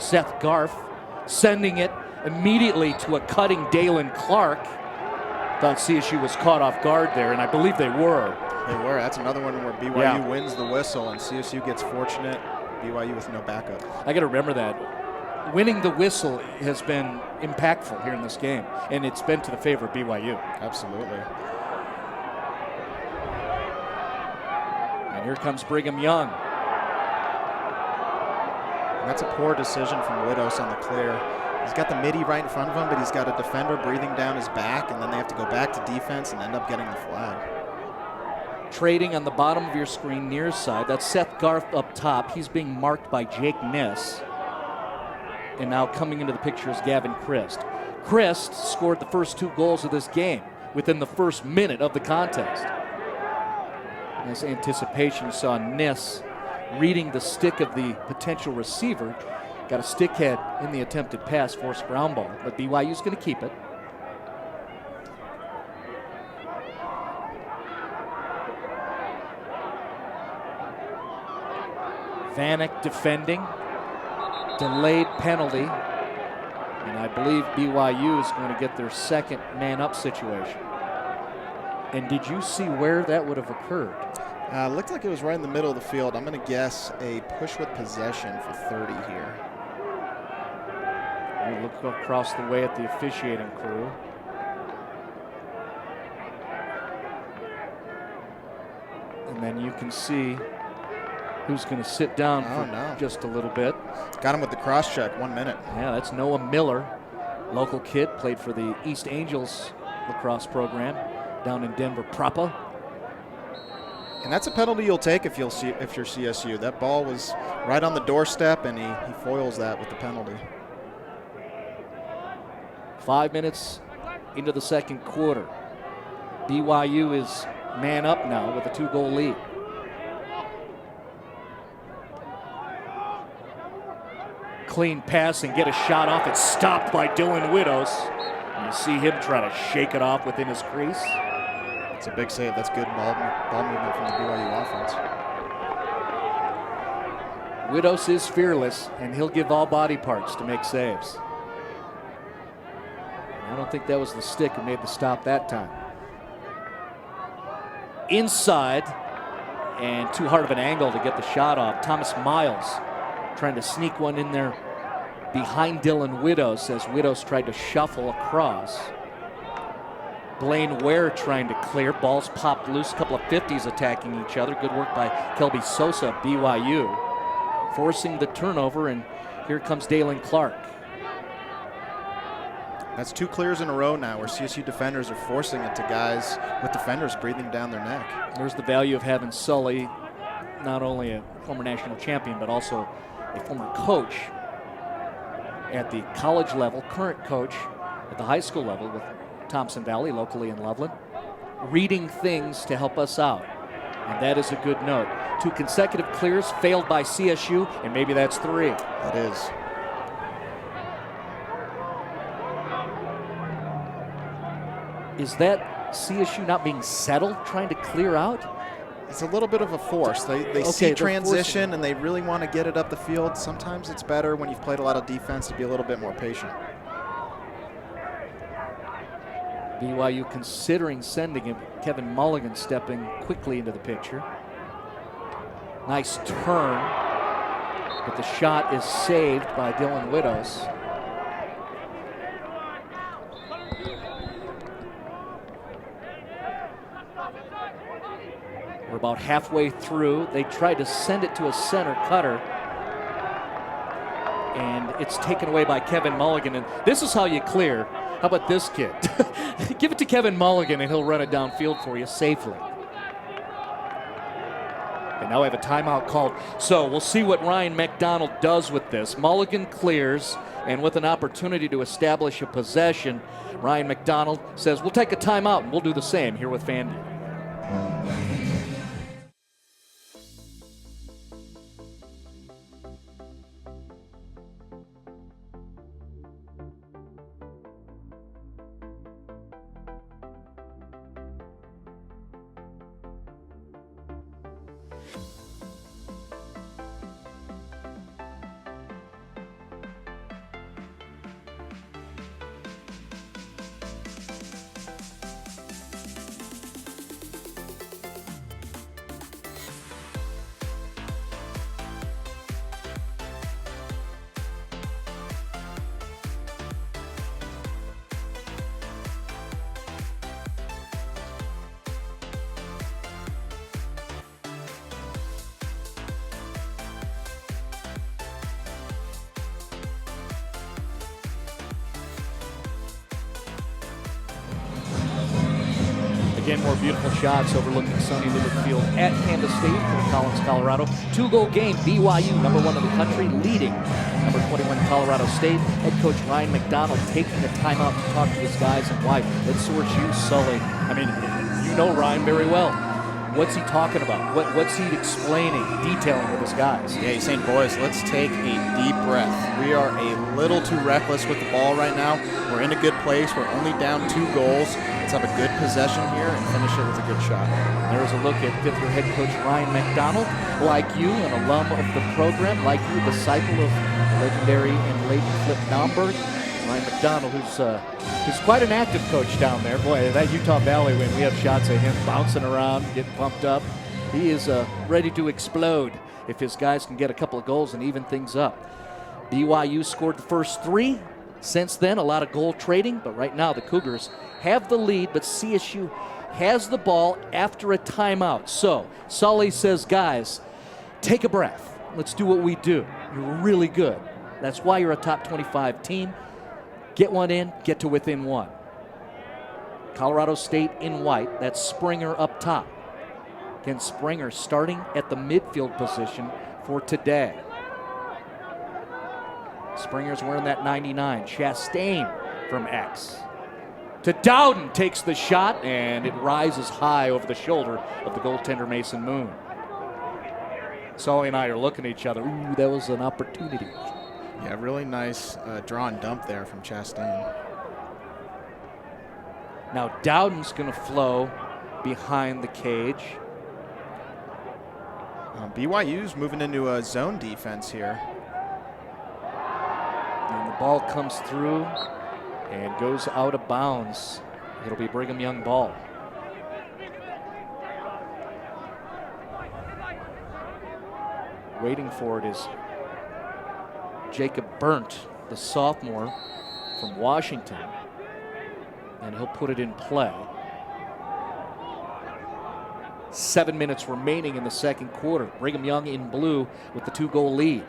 Seth Garf sending it immediately to a cutting Dalen Clark. Thought CSU was caught off guard there, and I believe they were. They were. That's another one where BYU wins the whistle, and CSU gets fortunate. BYU with no backup. I got to remember that. Winning the whistle has been impactful here in this game, and it's been to the favor of BYU. Absolutely. And here comes Brigham Young. And that's a poor decision from Widows on the clear. He's got the midi right in front of him, but he's got a defender breathing down his back, and then they have to go back to defense and end up getting the flag. Trading on the bottom of your screen near side. That's Seth Garf up top. He's being marked by Jake Ness. And now coming into the picture is Gavin Christ. Christ scored the first 2 goals of this game within the first minute of the contest. Nice anticipation. You saw Ness reading the stick of the potential receiver. Got a stick head in the attempted pass, forced ground ball, but BYU's going to keep it. Vanek defending. Delayed penalty. And I believe BYU is going to get their second man-up situation. And did you see where that would have occurred? Looked like it was right in the middle of the field. I'm going to guess a push with possession for 30 here. We look across the way at the officiating crew. And then you can see who's going to sit down for just a little bit. Got him with the cross check, 1 minute. Yeah, that's Noah Miller, local kid, played for the East Angels lacrosse program down in Denver proper. And that's a penalty you'll take if you're CSU. That ball was right on the doorstep, and he foils that with the penalty. 5 minutes into the second quarter. BYU is man up now with a 2-goal lead. Clean pass and get a shot off. It's stopped by Dylan Widows. And you see him try to shake it off within his crease. It's a big save. That's good ball movement from the BYU offense. Widows is fearless, and he'll give all body parts to make saves. I don't think that was the stick who made the stop that time. Inside, and too hard of an angle to get the shot off. Thomas Miles trying to sneak one in there behind Dylan Widows as Widows tried to shuffle across. Blaine Ware trying to clear. Balls popped loose. A couple of 50s attacking each other. Good work by Kelby Sosa, BYU. Forcing the turnover, and here comes Dalen Clark. That's 2 clears in a row now where CSU defenders are forcing it to guys with defenders breathing down their neck. There's the value of having Sully, not only a former national champion, but also a former coach at the college level, current coach at the high school level with Thompson Valley, locally in Loveland, reading things to help us out. And that is a good note. 2 consecutive clears failed by CSU, and maybe that's 3. That is. Is that CSU not being settled, trying to clear out? It's a little bit of a force. They see transition and they really want to get it up the field. Sometimes it's better when you've played a lot of defense to be a little bit more patient. BYU considering sending him. Kevin Mulligan stepping quickly into the picture. Nice turn, but the shot is saved by Dylan Widows. We're about halfway through. They tried to send it to a center cutter, and it's taken away by Kevin Mulligan. And this is how you clear. How about this kid? Give it to Kevin Mulligan, and he'll run it downfield for you safely. And now we have a timeout called. So we'll see what Ryan McDonald does with this. Mulligan clears, and with an opportunity to establish a possession, Ryan McDonald says, we'll take a timeout, and we'll do the same here with FanDuel. Again, more beautiful shots overlooking sunny Liberty Field at Kansas State for the Collins, Colorado. 2-goal game, BYU, number 1 in the country, leading number 21 Colorado State. Head coach Ryan McDonald taking a timeout to talk to his guys and why. Let's sort you, Sully. I mean, you know Ryan very well. What's he talking about? What's he explaining, detailing with his guys? Yeah, he's saying, boys, let's take a deep breath. We are a little too reckless with the ball right now. We're in a good place. We're only down 2 goals. Let's have a good possession here and finish it with a good shot. There's a look at 5th-year head coach Ryan McDonald. Like you, an alum of the program. Like you, disciple of legendary and late Flip Naumberg. Ryan McDonald, who's quite an active coach down there. Boy, that Utah Valley win, we have shots of him bouncing around, getting pumped up. He is ready to explode if his guys can get a couple of goals and even things up. BYU scored the first 3. Since then, a lot of goal trading, but right now the Cougars have the lead, but CSU has the ball after a timeout. So Sully says, guys, take a breath. Let's do what we do. You're really good. That's why you're a top 25 team. Get one in, get to within 1. Colorado State in white. That's Springer up top. Again, Springer starting at the midfield position for today. Springer's wearing that 99. Chastain from X. To Dowden, takes the shot, and it rises high over the shoulder of the goaltender Mason Moon. Sully and I are looking at each other. Ooh, that was an opportunity. Yeah, really nice draw and dump there from Chastain. Now Dowden's going to flow behind the cage. BYU's moving into a zone defense here. And the ball comes through and goes out of bounds. It'll be Brigham Young ball. Waiting for it is Jacob Burnt, the sophomore from Washington. and he'll put it in play. 7 minutes remaining in the second quarter. Brigham Young in blue with the 2-goal lead.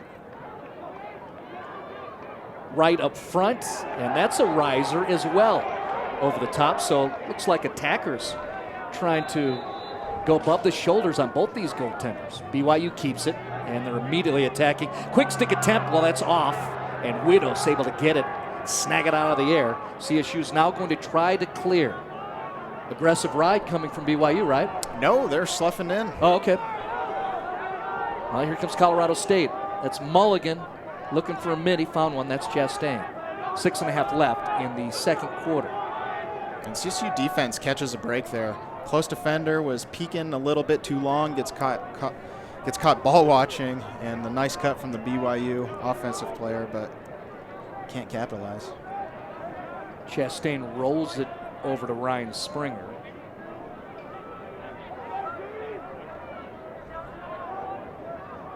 Right up front, and that's a riser as well over the top. So looks like attackers trying to go above the shoulders on both these goaltenders. BYU keeps it, and they're immediately attacking. Quick stick attempt, well, that's off, and Widows able to get it, snag it out of the air. CSU's now going to try to clear. Aggressive ride coming from BYU, right? No, they're sloughing in. Oh, okay. Well, here comes Colorado State. That's Mulligan looking for a mid. He found one. That's Chastain. 6.5 left in the second quarter. And CSU defense catches a break there. Close defender was peeking a little bit too long, gets caught ball watching, and the nice cut from the BYU offensive player, but can't capitalize. Chastain rolls it over to Ryan Springer.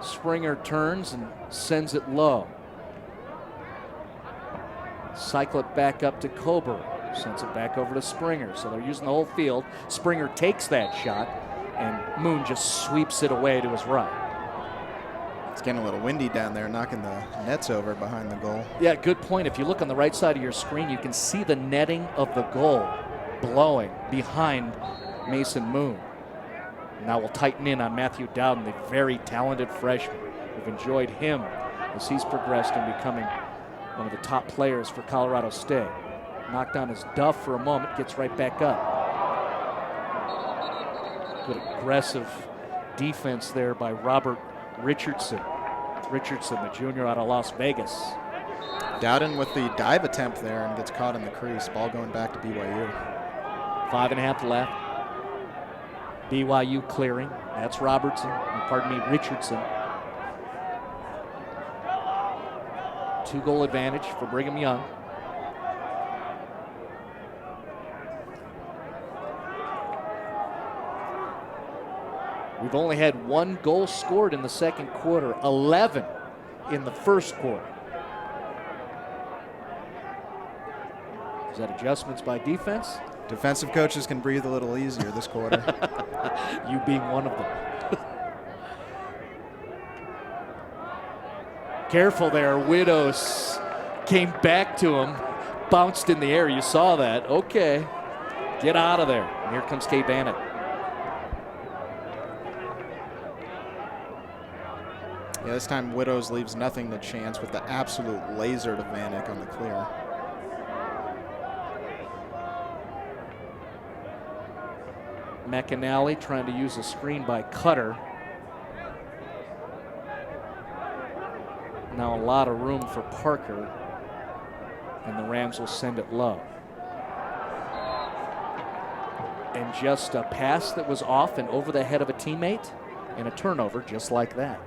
Springer turns and sends it low. Cycle it back up to Coburn. Sends it back over to Springer. So they're using the whole field. Springer takes that shot, and Moon just sweeps it away to his right. It's getting a little windy down there, knocking the nets over behind the goal. Yeah, good point. If you look on the right side of your screen, you can see the netting of the goal blowing behind Mason Moon. Now we'll tighten in on Matthew Dowden, the very talented freshman. We've enjoyed him as he's progressed and becoming one of the top players for Colorado State. Knocked on his duff for a moment, gets right back up. Good aggressive defense there by Robert Richardson. Richardson, the junior out of Las Vegas. Dowden with the dive attempt there and gets caught in the crease. Ball going back to BYU. 5.5 left. BYU clearing. That's Richardson. 2-goal advantage for Brigham Young. We've only had 1 goal scored in the second quarter, 11 in the first quarter. Is that adjustments by defense? Defensive coaches can breathe a little easier this quarter. You being one of them. Careful there. Widows came back to him, bounced in the air. You saw that. Okay. Get out of there. And here comes Kay Bannock. Yeah, this time Widows leaves nothing to chance with the absolute laser to Vanek on the clear. McAnally trying to use a screen by Cutter. Now a lot of room for Parker, and the Rams will send it low. And just a pass that was off and over the head of a teammate, and a turnover just like that.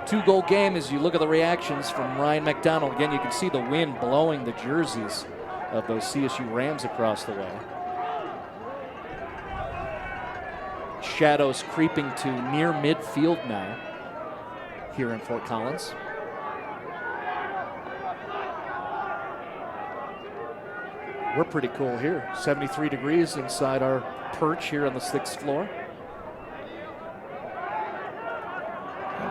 Two-goal game as you look at the reactions from Ryan McDonald. Again, you can see the wind blowing the jerseys of those CSU Rams across the way. Shadows creeping to near midfield now here in Fort Collins. We're pretty cool here. 73 degrees inside our perch here on the 6th floor.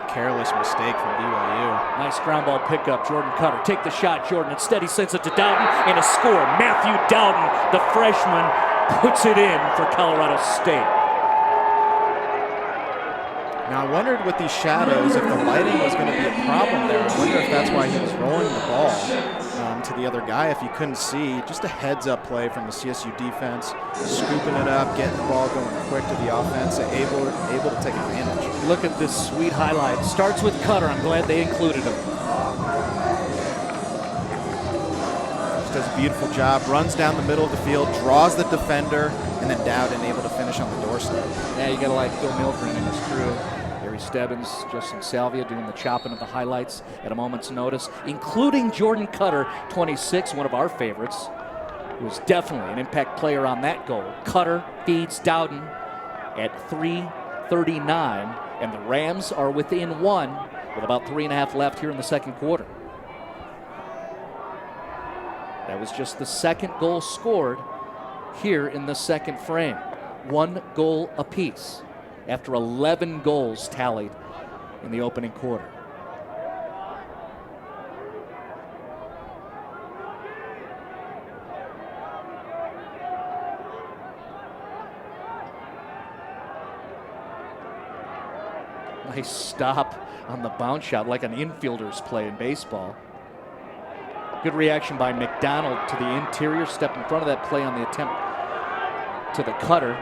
Careless mistake from BYU. Nice ground ball pickup. Jordan Cutter. Take the shot, Jordan. Instead, he sends it to Dowden, and a score. Matthew Dowden, the freshman, puts it in for Colorado State. Now, I wondered with these shadows if the lighting was going to be a problem there. I wonder if that's why he was rolling the ball to the other guy if you couldn't see. Just a heads-up play from the CSU defense, scooping it up, getting the ball going quick to the offense, able to take advantage. Look at this sweet highlight. Starts with Cutter. I'm glad they included him. Just does a beautiful job. Runs down the middle of the field, draws the defender, and then Dowden able to finish on the doorstep. Yeah, you got to like Phil Milgren and his crew. Gary Stebbins, Justin Salvia doing the chopping of the highlights at a moment's notice, including Jordan Cutter, 26, one of our favorites, who was definitely an impact player on that goal. Cutter feeds Dowden at 3:39, and the Rams are within 1 with about 3.5 left here in the second quarter. That was just the second goal scored here in the second frame. 1 goal apiece after 11 goals tallied in the opening quarter. Nice stop on the bounce shot, like an infielder's play in baseball. Good reaction by McDonald to the interior, step in front of that play on the attempt to the cutter.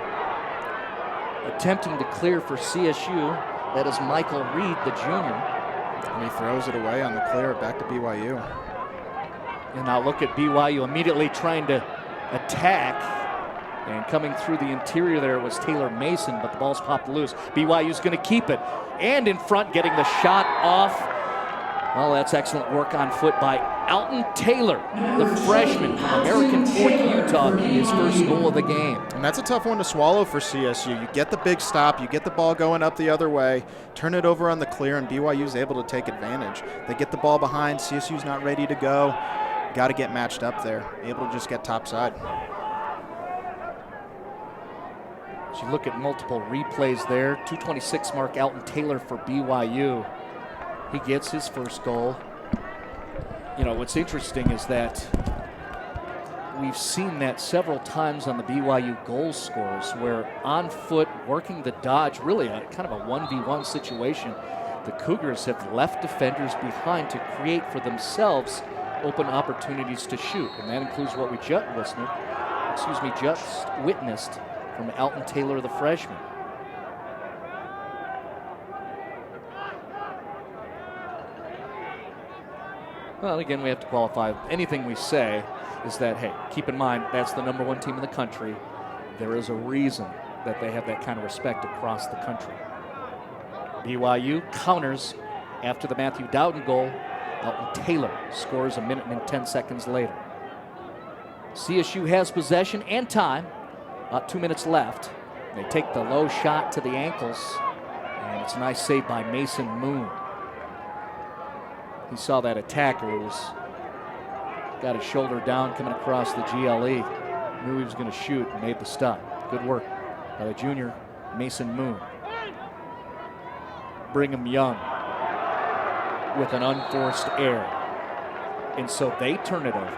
Attempting to clear for CSU, that is Michael Reed, the junior. And he throws it away on the clear, back to BYU. And now look at BYU immediately trying to attack. And coming through the interior there was Taylor Mason, but the ball's popped loose. BYU's going to keep it. And in front, getting the shot off. Well, that's excellent work on foot by Alton Taylor, the freshman from American Fork, Utah, his first goal of the game. And that's a tough one to swallow for CSU. You get the big stop, you get the ball going up the other way, turn it over on the clear, and BYU's able to take advantage. They get the ball behind, CSU's not ready to go. Got to get matched up there, able to just get topside. As you look at multiple replays there, 226 mark Alton Taylor for BYU. He gets his first goal. You know, what's interesting is that we've seen that several times on the BYU goal scores where on foot, working the dodge, really a kind of a 1v1 situation. The Cougars have left defenders behind to create for themselves open opportunities to shoot. And that includes what we just witnessed from Alton Taylor, the freshman. Well, again, we have to qualify. Anything we say is that, hey, keep in mind, that's the #1 team in the country. There is a reason that they have that kind of respect across the country. BYU counters after the Matthew Dowden goal. Alton Taylor scores a minute and 10 seconds later. CSU has possession and time. About 2 minutes left. They take the low shot to the ankles, and it's a nice save by Mason Moon. He saw that attacker who got his shoulder down coming across the GLE. Knew he was going to shoot and made the stop. Good work by the junior Mason Moon. Brigham Young with an unforced error. And so they turn it over.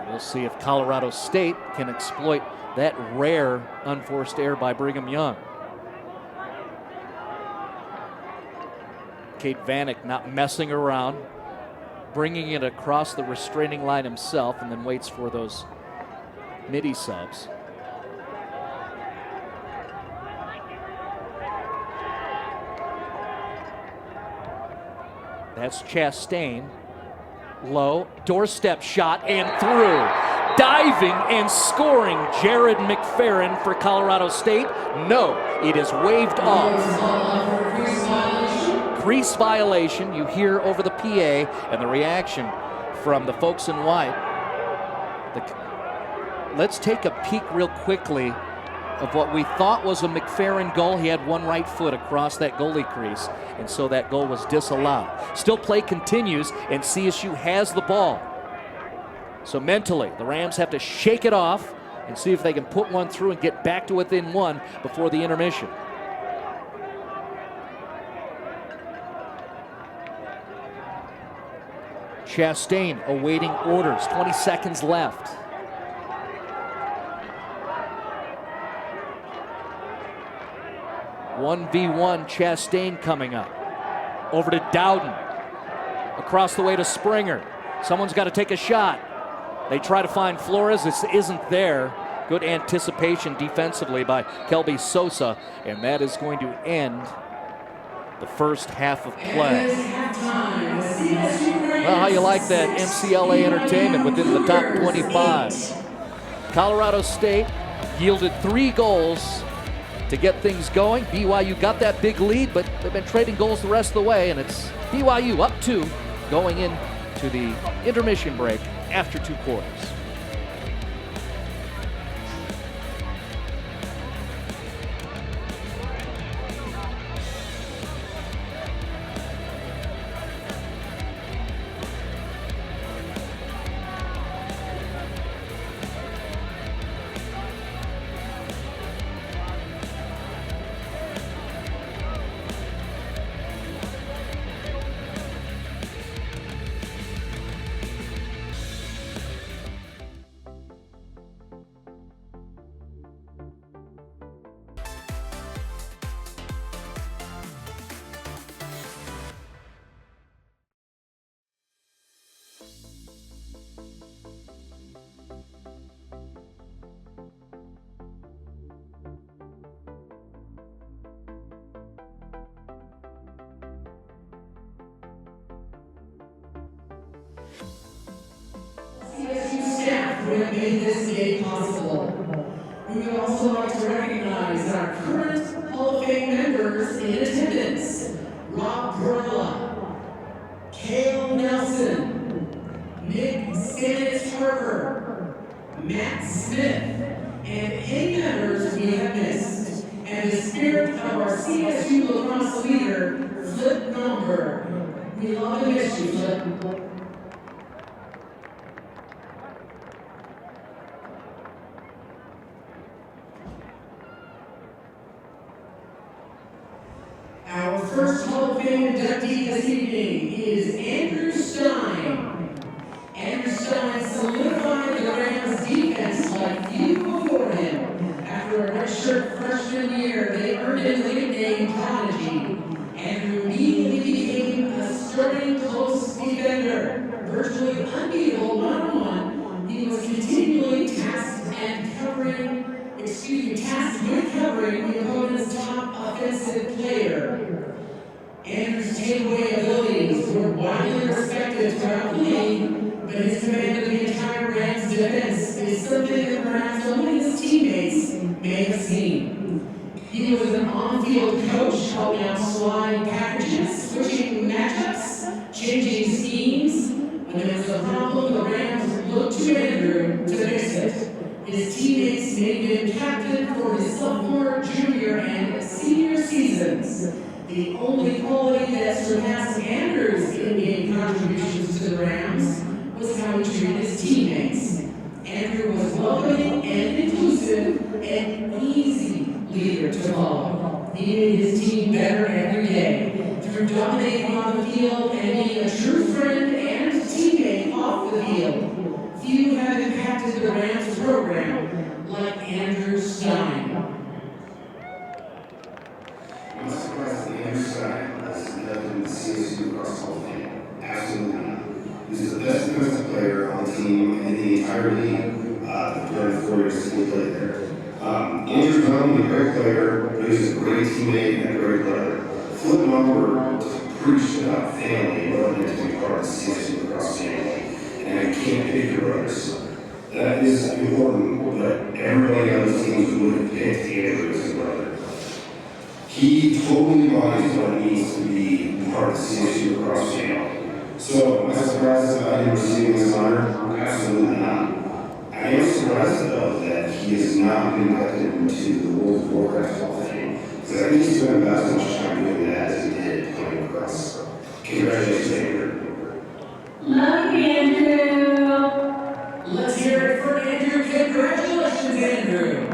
We'll see if Colorado State can exploit that rare unforced error by Brigham Young. Kate Vanek not messing around, bringing it across the restraining line himself, and then waits for those midi subs. That's Chastain. Low, doorstep shot and through. Diving and scoring, Jared McFerrin for Colorado State. No, it is waved off. Crease violation, you hear over the PA, and the reaction from the folks in white. Let's take a peek real quickly of what we thought was a McFerrin goal. He had one right foot across that goalie crease, and so that goal was disallowed. Still play continues, and CSU has the ball. So mentally, the Rams have to shake it off and see if they can put one through and get back to within one before the intermission. Chastain awaiting orders, 20 seconds left. One v one, Chastain coming up. Over to Dowden. Across the way to Springer. Someone's got to take a shot. They try to find Flores. This isn't there. Good anticipation defensively by Kelby Sosa. And that is going to end the first half of play. Well, how you like that MCLA entertainment within the top 25? Colorado State yielded 3 goals to get things going. BYU got that big lead, but they've been trading goals the rest of the way, and it's BYU up 2 going into the intermission break after 2 quarters. made this day possible. We would also like to recognize our current Hall of Fame members in attendance: Rob Perla, Cale Nelson, Nick Stannis-Harper, Matt Smith, and any members we have missed, and the spirit of our CSU Lacrosse leader, Flip Nomberg. We love and miss you, Flip. Our first Hall of Fame inductee this evening is Andrew Stein. Andrew Stein solidified the Rams' defense like few before him. After a redshirt freshman year, they earned him the nickname Prodigy. Andrew immediately became a starting close defender. Virtually unbeatable one-on-one, he was continually tasked with covering the opponent's top offensive player. Andrew's takeaway abilities were widely respected throughout the league, but his command of the entire Rams defense is something that perhaps only his teammates may have seen. He was an on-field coach, helping out slide packages, switching matchups, changing schemes. When there was a problem, the Rams looked to Andrew to fix it. His teammates named him captain for his sophomore, junior, and senior seasons. The only quality that surpassed Andrew's in-game contributions to the Rams was how he treated his teammates. Andrew was welcoming and inclusive and easy leader to follow. He made his team better every day through dominating on the field and being a true friend and teammate off the field. Few have impacted the Rams program like Andrew Stein. I'm not surprised that Andrew Stein was inducted in the CSU Lacrosse Hall of Fame. Absolutely not. He was the best defensive player on the team and in the entire league during the 4 years he played there. Andrew's not only a great player, but he's a great teammate and a great brother. Flip Nomberg preached about family and wanted to be part of the CSU Lacrosse family. And I can't pick your brothers. That is important, but everybody on the team would have picked Andrew as his brother. He totally embodies what it means to be part of the CSU Lacrosse family. So, am I surprised about him receiving this honor? Absolutely not. I am surprised, though, that he has not been inducted into the World of Warcraft Hall of Fame, because I think he spent about as much time doing that as he did playing lacrosse. Congratulations, Andrew. Love you, Andrew. Let's hear it for Andrew. Congratulations, Andrew.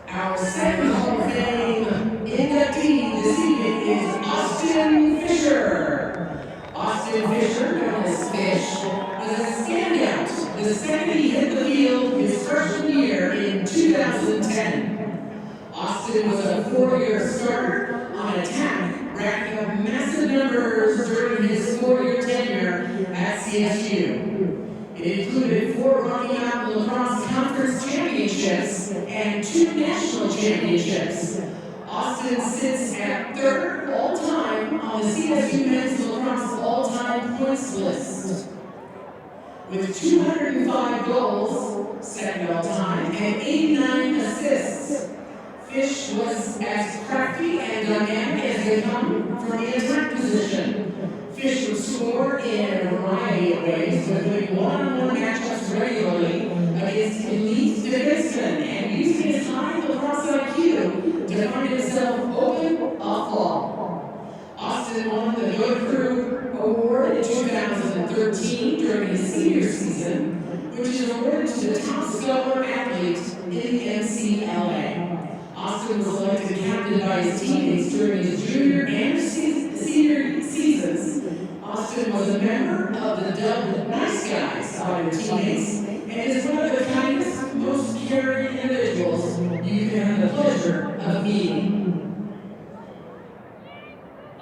Our second Hall of Fame inductee this evening is Austin Fisher. Austin Fisher, known as Fish, was a standout the second he hit the field his freshman year in 2010. Austin was a 4-year starter on attack, racking up massive numbers during his 4-year tenure at CSU. It included 4 Rocky Mountain Lacrosse Conference championships and 2 national championships. Austin sits at 3rd all-time on the CSU men's lacrosse all-time points list. With 205 goals, 2nd all-time, and 89 assists. Fish was as crafty and dynamic as they come from the attack position. Fish would score in a variety of ways, including one-on-one matchups regularly against elite defensemen and using his high lacrosse IQ to find himself open off-ball. Austin won the Good Crew Award in 2013 during his senior season, which is awarded to the top scholar athlete in the MCLA. Austin was elected captain by his teammates during his junior and senior seasons. Austin was a member of the dubbed Nice Guys by their teammates and is one of the kindest, most caring individuals you can have the pleasure of meeting.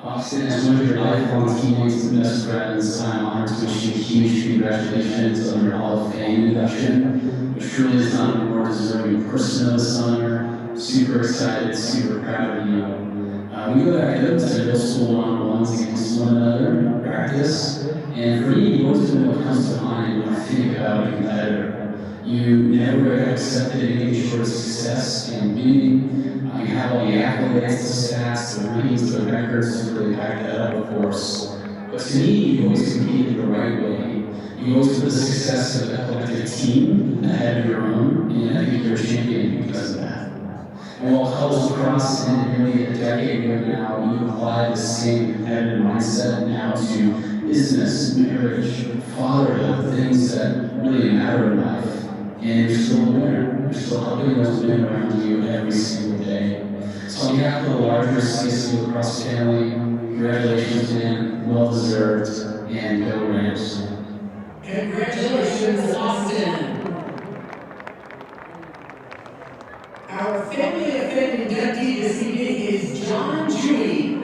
Austin, as one of your lifelong teammates and best friends, I'm honored to wish you huge congratulations on your Hall of Fame induction, which truly is not a more deserving person of this honor. Super excited, super proud of you. We go back to middle school one-on-one. one-on-ones against one another in practice. And for me, you always know what comes to mind when I think about a competitor. You never accepted any short of success in winning. You have all the accolades, the stats, the rankings, the records to really back that up, of course. But to me, you always competed the right way. You always put the success of the collective team ahead of your own, and I think you're a champion because of that. And while college lacrosse ended nearly a decade ago now, you apply the same competitive mindset now to business, marriage, fatherhood, things that really matter in life. And you're still a winner. You're still helping those men around you every single day. So on behalf of the larger CSU Lacrosse family, congratulations, man. Well deserved. And go Rams. Congratulations, Austin. Our family offending inductee this evening is John Dewey.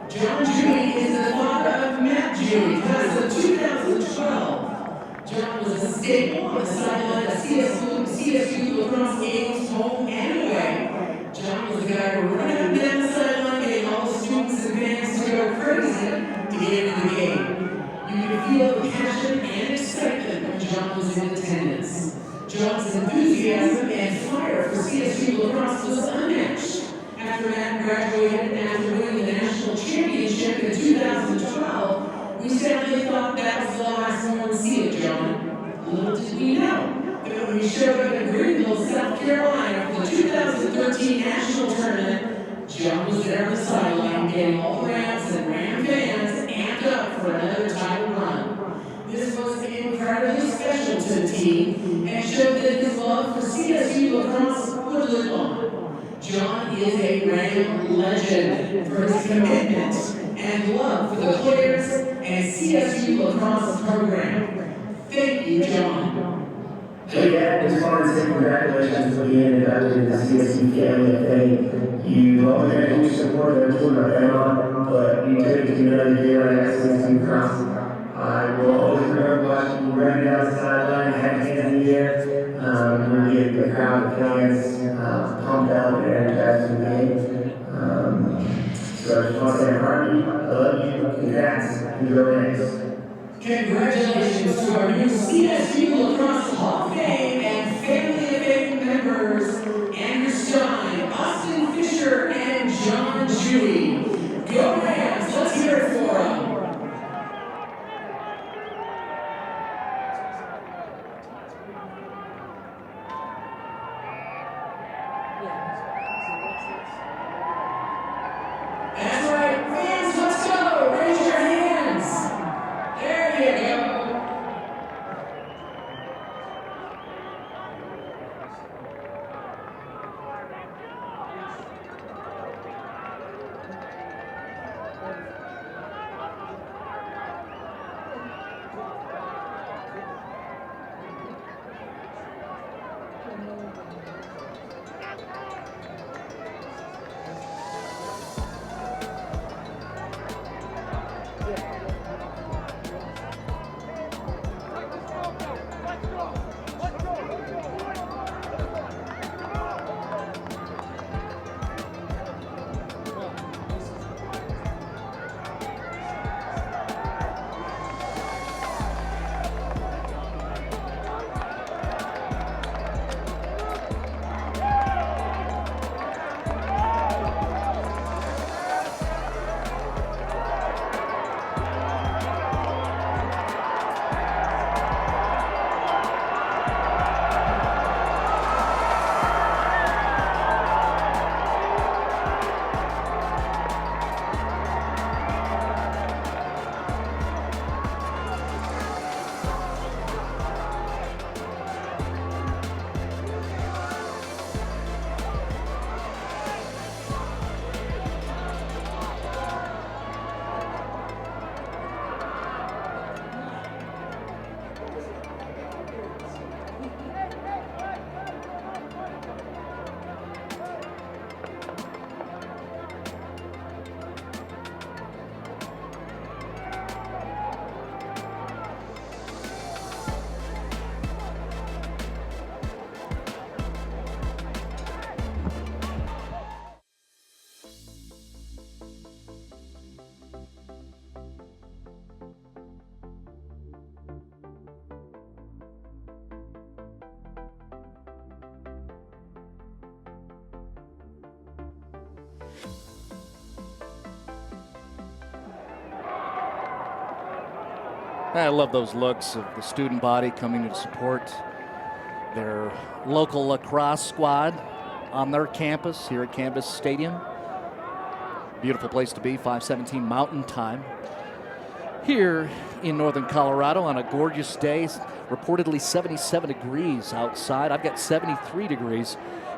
John Dewey is the father of Matt Dewey, class of 2012. John was a staple on the sideline of CSU Lacrosse games, home and away. John was the guy who ran up and down the sideline, getting all the students and fans to go crazy to get into the game. You could feel the passion and excitement when John was in attendance. John's enthusiasm and fire for CSU Lacrosse was unmatched. After Matt graduated and after winning the national championship in 2012, we sadly thought that was the last one to see of John. Little did we know that when we showed up in Greenville, South Carolina for the 2013 national tournament, John was there on the sideline getting all the Rams and Ram fans amped up for another title run. This was incredibly special to the team and showed that his love for CSU Lacrosse would live on. John is a Ram legend for his commitment and love for the players and CSU Lacrosse program. Thank you, John. Hey, Dad, just wanted to say congratulations for being inducted into the CSU family. I think you've always had a huge support of the team I bet on, but you took it to another year at CSU Lacrosse. I will always remember watching you run down the sideline, had hands in the air. You get the crowd of fans pumped out and energized in the game. So I just want to say, Harvey, I love you. Congrats. Enjoy next. Congratulations to our new CSU Lacrosse Hall of Fame and Family of Fame members, Andrew Stein, Austin Fisher, and John Dewey. Go Rams! Let's hear it for them. That's right, fans, let's go! Raise your hands! There you go. I love those looks of the student body coming to support their local lacrosse squad on their campus here at Canvas Stadium. Beautiful place to be, 5:17 Mountain Time. Here in northern Colorado on a gorgeous day, reportedly 77 degrees outside. I've got 73 degrees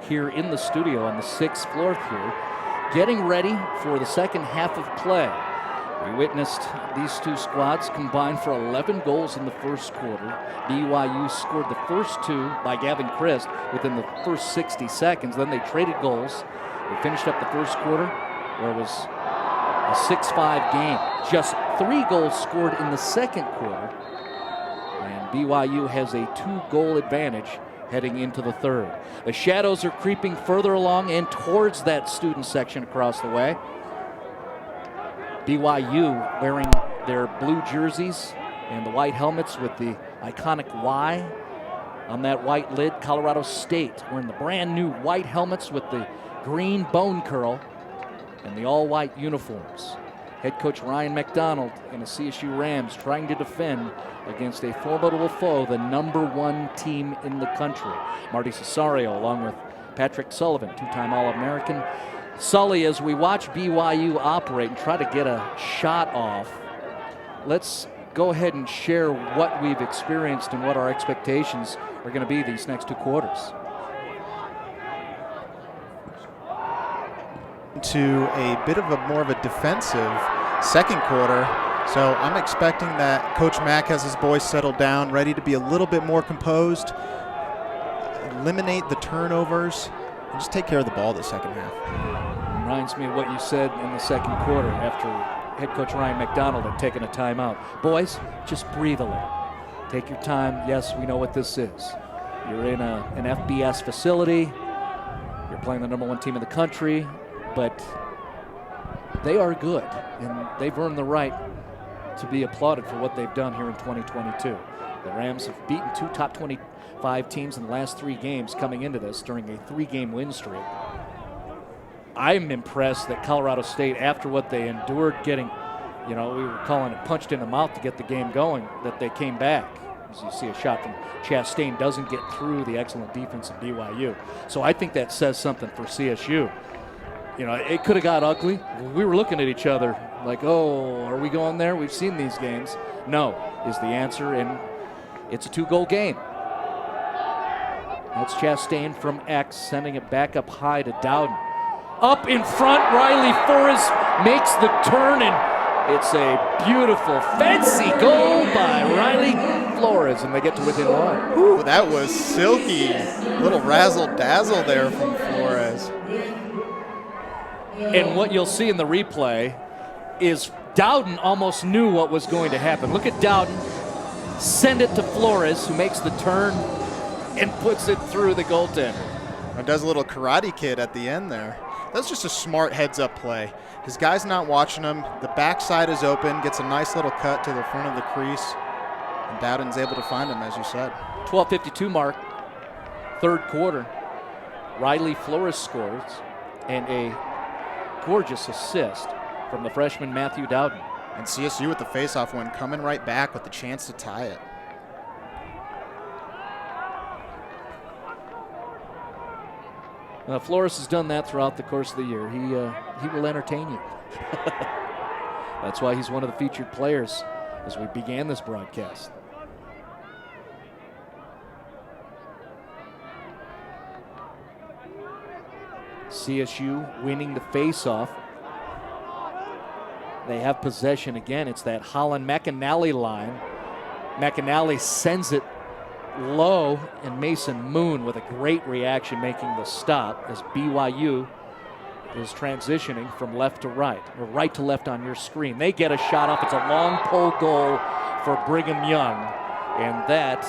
here in the studio on the 6th floor here, getting ready for the second half of play. We witnessed these two squads combine for 11 goals in the first quarter. BYU scored the first two by Gavin Christ within the first 60 seconds. Then they traded goals. We finished up the first quarter where it was a 6-5 game. Just 3 goals scored in the second quarter. And BYU has a 2-goal advantage heading into the third. The shadows are creeping further along and towards that student section across the way. BYU wearing their blue jerseys and the white helmets with the iconic Y on that white lid. Colorado State wearing the brand new white helmets with the green bone curl and the all-white uniforms. Head coach Ryan McDonald and the CSU Rams trying to defend against a formidable foe, the #1 team in the country. Marty Cesario along with Patrick Sullivan, 2-time All-American. Sully, as we watch BYU operate and try to get a shot off, let's go ahead and share what we've experienced and what our expectations are going to be these next 2 quarters. To a bit of a more of a defensive second quarter. So I'm expecting that Coach Mack has his boys settled down, ready to be a little bit more composed, eliminate the turnovers, and just take care of the ball the second half. Reminds me of what you said in the second quarter after head coach Ryan McDonald had taken a timeout. Boys, just breathe a little. Take your time. Yes, we know what this is. You're in an FBS facility. You're playing the #1 team in the country, but they are good, and they've earned the right to be applauded for what they've done here in 2022. The Rams have beaten 2 top 25 teams in the last 3 games coming into this during a 3-game win streak. I'm impressed that Colorado State, after what they endured getting, we were calling it punched in the mouth to get the game going, that they came back. As you see, a shot from Chastain doesn't get through the excellent defense of BYU. So I think that says something for CSU. It could have got ugly. We were looking at each other like, oh, are we going there? We've seen these games. No is the answer, and it's a 2-goal game. That's Chastain from X, sending it back up high to Dowden. Up in front, Riley Flores makes the turn, and it's a beautiful, fancy goal by Riley Flores, and they get to within 1. Ooh, that was silky. Little razzle-dazzle there from Flores. And what you'll see in the replay is Dowden almost knew what was going to happen. Look at Dowden send it to Flores, who makes the turn and puts it through the goaltender. It does a little Karate Kid at the end there. That's just a smart heads-up play. His guy's not watching him. The backside is open, gets a nice little cut to the front of the crease, and Dowden's able to find him, as you said. 12:52 mark, third quarter. Riley Flores scores, and a gorgeous assist from the freshman Matthew Dowden. And CSU with the faceoff win, coming right back with the chance to tie it. Flores has done that throughout the course of the year. He will entertain you. That's why he's one of the featured players as we began this broadcast. CSU winning the faceoff. They have possession again. It's that Holland-McAnally line. McAnally sends it low, and Mason Moon with a great reaction making the stop as BYU is transitioning from left to right, or right to left on your screen. They get a shot off. It's a long pole goal for Brigham Young, and that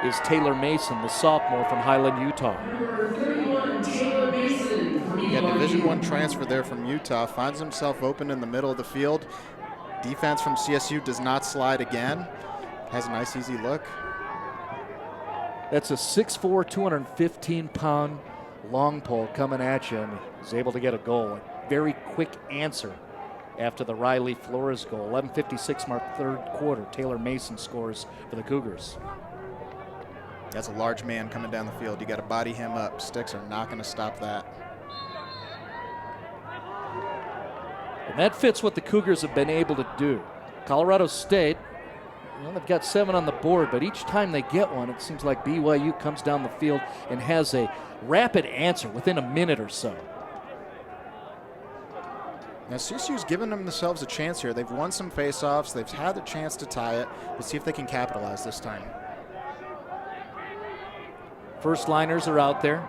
is Taylor Mason, the sophomore from Highland, Utah. Number 31, Taylor Mason from Yeah, BYU. Division I transfer there from Utah, finds himself open in the middle of the field. Defense from CSU does not slide again. Has a nice easy look. That's a 6'4", 215-pound long pole coming at you, and he's able to get a goal. A very quick answer after the Riley Flores goal. 11:56 mark, third quarter. Taylor Mason scores for the Cougars. That's a large man coming down the field. You got to body him up. Sticks are not going to stop that. And that fits what the Cougars have been able to do. Colorado State, well, they've got 7 on the board, but each time they get one, it seems like BYU comes down the field and has a rapid answer within a minute or so. Now, CSU's given themselves a chance here. They've won some faceoffs. They've had the chance to tie it. Let's see if they can capitalize this time. First liners are out there.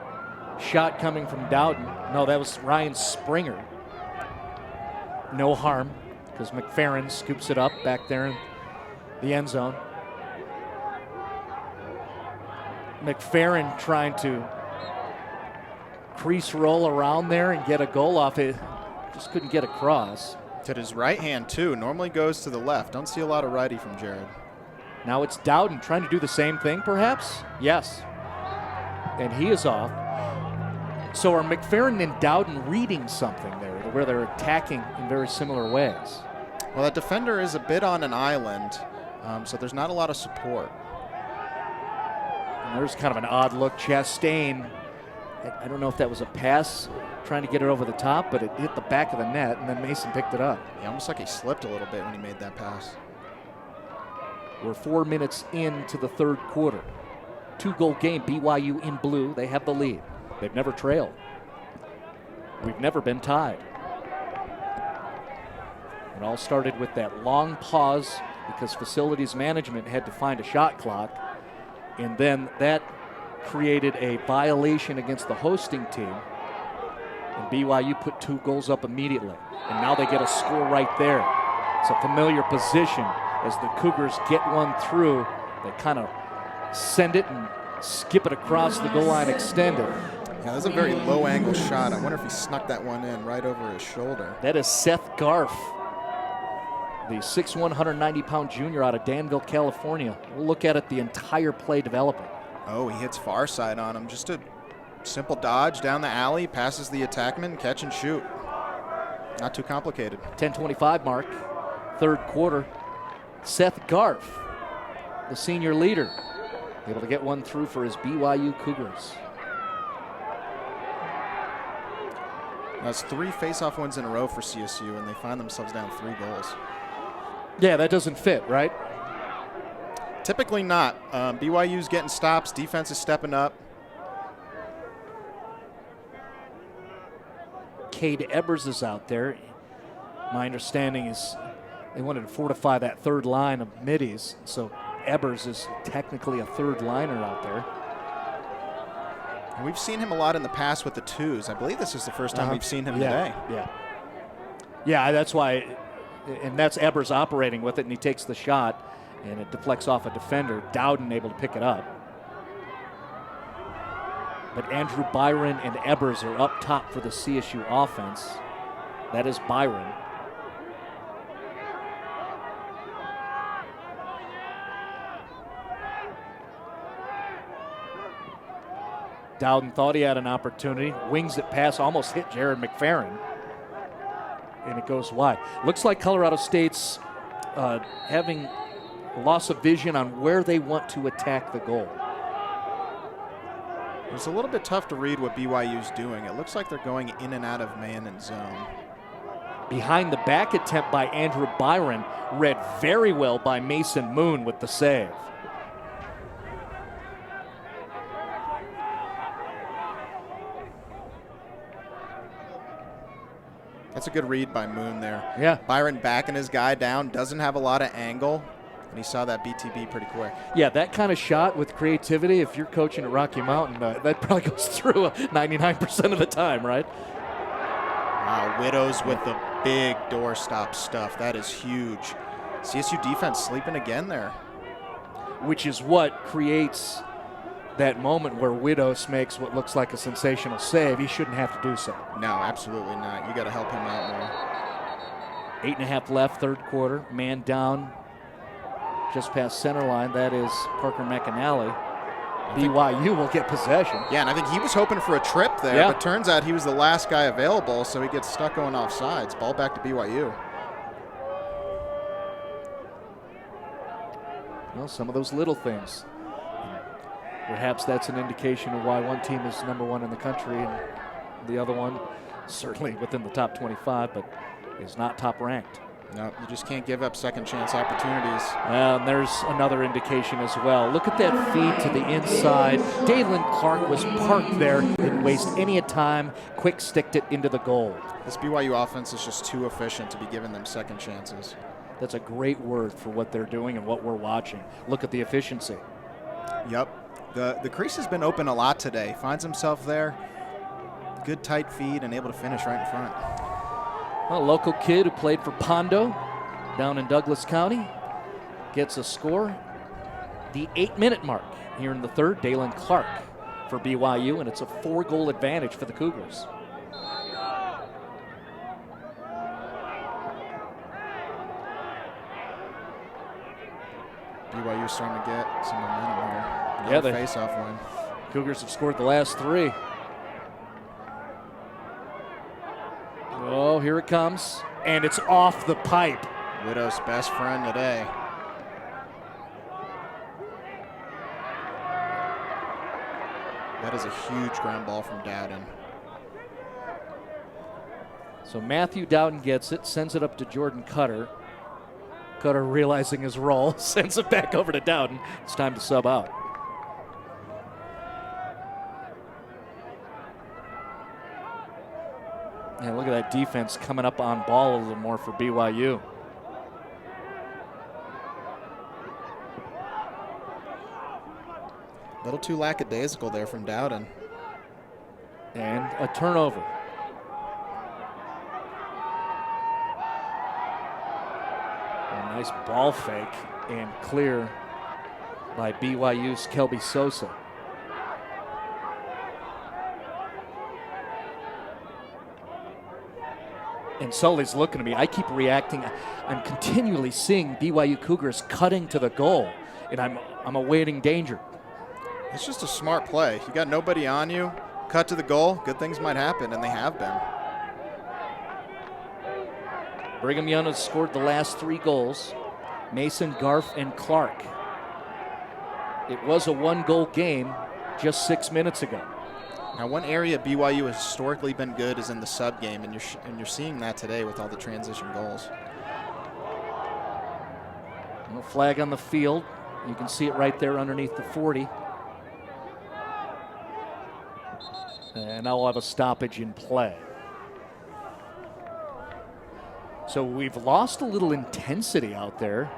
Shot coming from Dowden. No, that was Ryan Springer. No harm, because McFerrin scoops it up back there in the end zone. McFerrin trying to crease roll around there and get a goal off it. Just couldn't get across. To his right hand, too. Normally goes to the left. Don't see a lot of righty from Jared. Now it's Dowden trying to do the same thing, perhaps? Yes. And he is off. So are McFerrin and Dowden reading something there, where they're attacking in very similar ways? Well, that defender is a bit on an island, so there's not a lot of support. And there's kind of an odd look. Chastain, I don't know if that was a pass, trying to get it over the top, but it hit the back of the net, and then Mason picked it up. Yeah, almost like he slipped a little bit when he made that pass. We're 4 minutes into the third quarter. 2-goal game, BYU in blue. They have the lead. They've never trailed. We've never been tied. It all started with that long pause because facilities management had to find a shot clock, and then that created a violation against the hosting team, and BYU put 2 goals up immediately, and now they get a score right there. It's a familiar position as the Cougars get one through. They kind of send it and skip it across the goal line extended. Yeah, that's a very low angle shot. I wonder if he snuck that one in right over his shoulder. That is Seth Garf, the 6'1", 190-pound junior out of Danville, California. We'll look at it the entire play developing. Oh, he hits far side on him. Just a simple dodge down the alley, passes the attackman, catch and shoot. Not too complicated. 10:25 mark, third quarter. Seth Garf, the senior leader, able to get one through for his BYU Cougars. That's 3 faceoff wins in a row for CSU, and they find themselves down 3 goals. Yeah, that doesn't fit, right? Typically not. BYU's getting stops. Defense is stepping up. Cade Ebers is out there. My understanding is they wanted to fortify that third line of middies, so Ebers is technically a third liner out there. And we've seen him a lot in the past with the 2s. I believe this is the first time we've seen him today. Yeah, that's why, and that's Ebers operating with it, and he takes the shot, and it deflects off a defender. Dowden able to pick it up. But Andrew Byron and Ebers are up top for the CSU offense. That is Byron. Dowden thought he had an opportunity. Wings it past, almost hit Jared McFerrin. And it goes wide. Looks like Colorado State's having loss of vision on where they want to attack the goal. It's a little bit tough to read what BYU's doing. It looks like they're going in and out of man and zone. Behind the back attempt by Andrew Byron, read very well by Mason Moon with the save. That's a good read by Moon there. Yeah. Byron backing his guy down, doesn't have a lot of angle, and he saw that BTB pretty quick. Yeah, that kind of shot with creativity, if you're coaching at Rocky Mountain, that probably goes through 99% of the time, right? Wow, Widows with the big doorstop stuff. That is huge. CSU defense sleeping again there. Which is what creates that moment where Widows makes what looks like a sensational save. He shouldn't have to do so. No, absolutely not. You got to help him out more. 8.5 left, third quarter. Man down just past center line. That is Parker McAnally. BYU will get possession. Yeah, and I think he was hoping for a trip there, but turns out he was the last guy available, so he gets stuck going off sides. Ball back to BYU. Well, some of those little things. Perhaps that's an indication of why one team is #1 in the country and the other one certainly within the top 25, but is not top ranked. No, you just can't give up second chance opportunities. And there's another indication as well. Look at that feed to the inside. Dalen Clark was parked there, didn't waste any time, quick sticked it into the goal. This BYU offense is just too efficient to be giving them second chances. That's a great word for what they're doing and what we're watching. Look at the efficiency. Yep. The crease has been open a lot today. Finds himself there. Good tight feed and able to finish right in front. A local kid who played for Pondo down in Douglas County gets a score. The 8-minute mark here in the third. Dalen Clark for BYU, and it's a 4-goal advantage for the Cougars. BYU starting to get some momentum here. Yeah, the face-off win. Cougars have scored the last 3. Oh, here it comes, and it's off the pipe. Widow's best friend today. That is a huge ground ball from Dowden. So Matthew Dowden gets it, sends it up to Jordan Cutter. Cutter, realizing his role, sends it back over to Dowden. It's time to sub out. Yeah, look at that defense coming up on ball a little more for BYU. A little too lackadaisical there from Dowden. And a turnover. A nice ball fake and clear by BYU's Kelby Sosa. And Sully's looking at me. I keep reacting. I'm continually seeing BYU Cougars cutting to the goal, and I'm awaiting danger. It's just a smart play. You got nobody on you, cut to the goal, good things might happen, and they have been. Brigham Young has scored the last 3 goals. Mason, Garf, and Clark. It was a 1-goal game just 6 minutes ago. Now, one area BYU has historically been good is in the sub game, and you're seeing that today with all the transition goals. No flag on the field. You can see it right there underneath the 40. And now we'll have a stoppage in play. So we've lost a little intensity out there.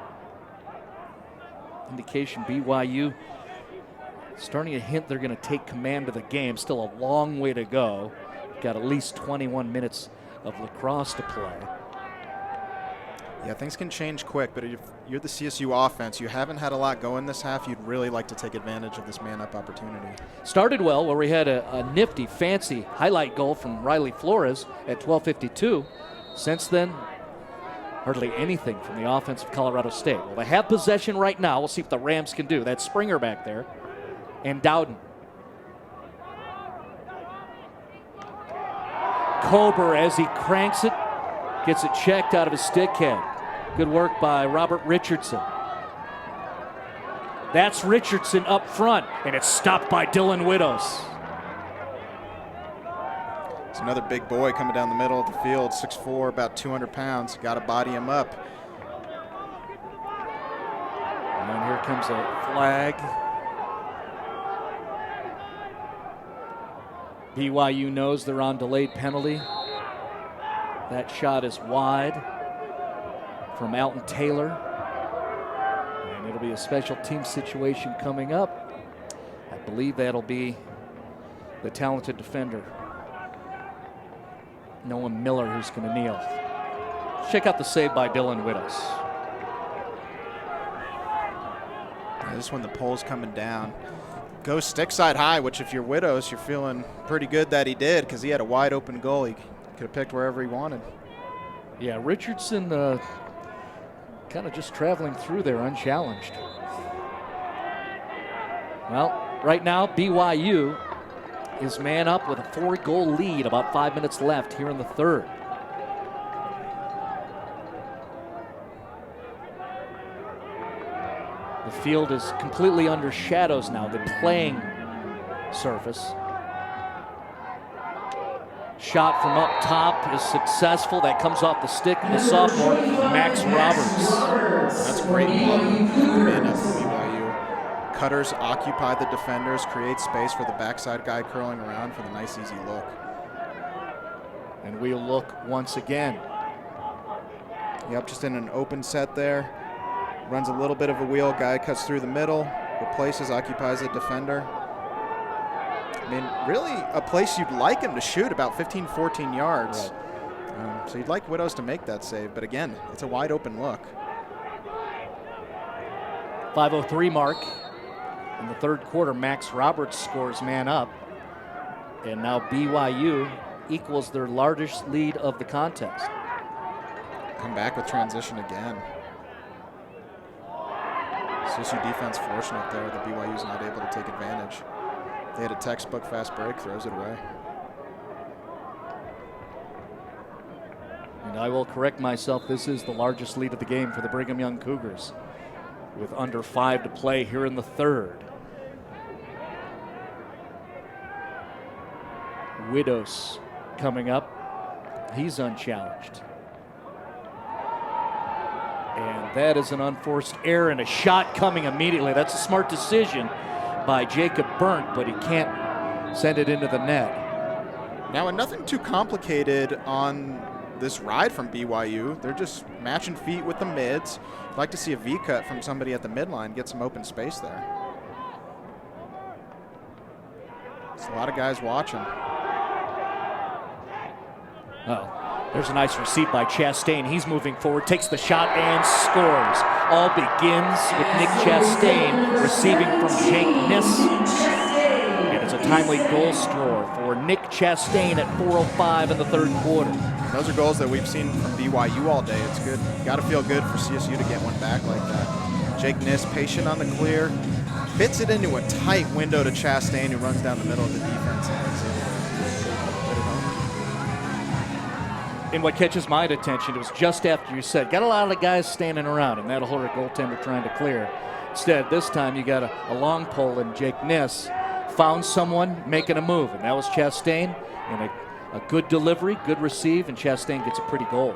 Indication BYU starting to hint they're going to take command of the game. Still a long way to go. Got at least 21 minutes of lacrosse to play. Yeah, things can change quick, but if you're the CSU offense, you haven't had a lot going this half. You'd really like to take advantage of this man-up opportunity. Started well, where we had a nifty, fancy highlight goal from Riley Flores at 12:52. Since then, hardly anything from the offense of Colorado State. Well, they have possession right now. We'll see what the Rams can do. That's Springer back there. And Dowden. Kober, as he cranks it, gets it checked out of his stick head. Good work by Robert Richardson. That's Richardson up front, and it's stopped by Dylan Widows. It's another big boy coming down the middle of the field, 6'4", about 200 pounds. Got to body him up. And here comes a flag. BYU knows they're on delayed penalty. That shot is wide from Alton Taylor. And it'll be a special team situation coming up. I believe that'll be the talented defender, Noah Miller, who's going to kneel. Check out the save by Dylan Widows. Yeah, this one, the pole's coming down. Goes stick side high, which if you're Widows, you're feeling pretty good that he did, because he had a wide open goal. He could have picked wherever he wanted. Yeah, Richardson kind of just traveling through there unchallenged. Well, right now, BYU is man up with a 4-goal lead, about 5 minutes left here in the third. The field is completely under shadows now, the playing surface. Shot from up top is successful. That comes off the stick of the sophomore, Max Roberts. That's great block man up for BYU. Cutters occupy the defenders, create space for the backside guy curling around for the nice, easy look. And we'll look once again. Yep, just in an open set there. Runs a little bit of a wheel. Guy cuts through the middle, replaces, occupies the defender. I mean, really a place you'd like him to shoot about 15, 14 yards. Right. So you'd like Widows to make that save, but again, it's a wide open look. 5:03 mark in the third quarter. Max Roberts scores man up. And now BYU equals their largest lead of the contest. Come back with transition again. CSU defense fortunate there that BYU's not able to take advantage. They had a textbook fast break, throws it away. And I will correct myself, this is the largest lead of the game for the Brigham Young Cougars, with under 5 to play here in the third. Widows coming up. He's unchallenged. And that is an unforced error and a shot coming immediately. That's a smart decision by Jacob Burnt, but he can't send it into the net. Now, nothing too complicated on this ride from BYU. They're just matching feet with the mids. I'd like to see a V cut from somebody at the midline, get some open space there. There's a lot of guys watching. Oh, there's a nice receipt by Chastain. He's moving forward, takes the shot and scores. All begins with Nick Chastain receiving from Jake Niss. And it's a timely goal score for Nick Chastain at 4:05 in the third quarter. Those are goals that we've seen from BYU all day. It's good. Got to feel good for CSU to get one back like that. Jake Niss, patient on the clear, fits it into a tight window to Chastain, who runs down the middle of the defense. And what catches my attention, it was just after you said, got a lot of guys standing around, and that'll hold a goaltender trying to clear. Instead, this time you got a long pole, and Jake Niss found someone making a move, and that was Chastain. And a good delivery, good receive, and Chastain gets a pretty goal.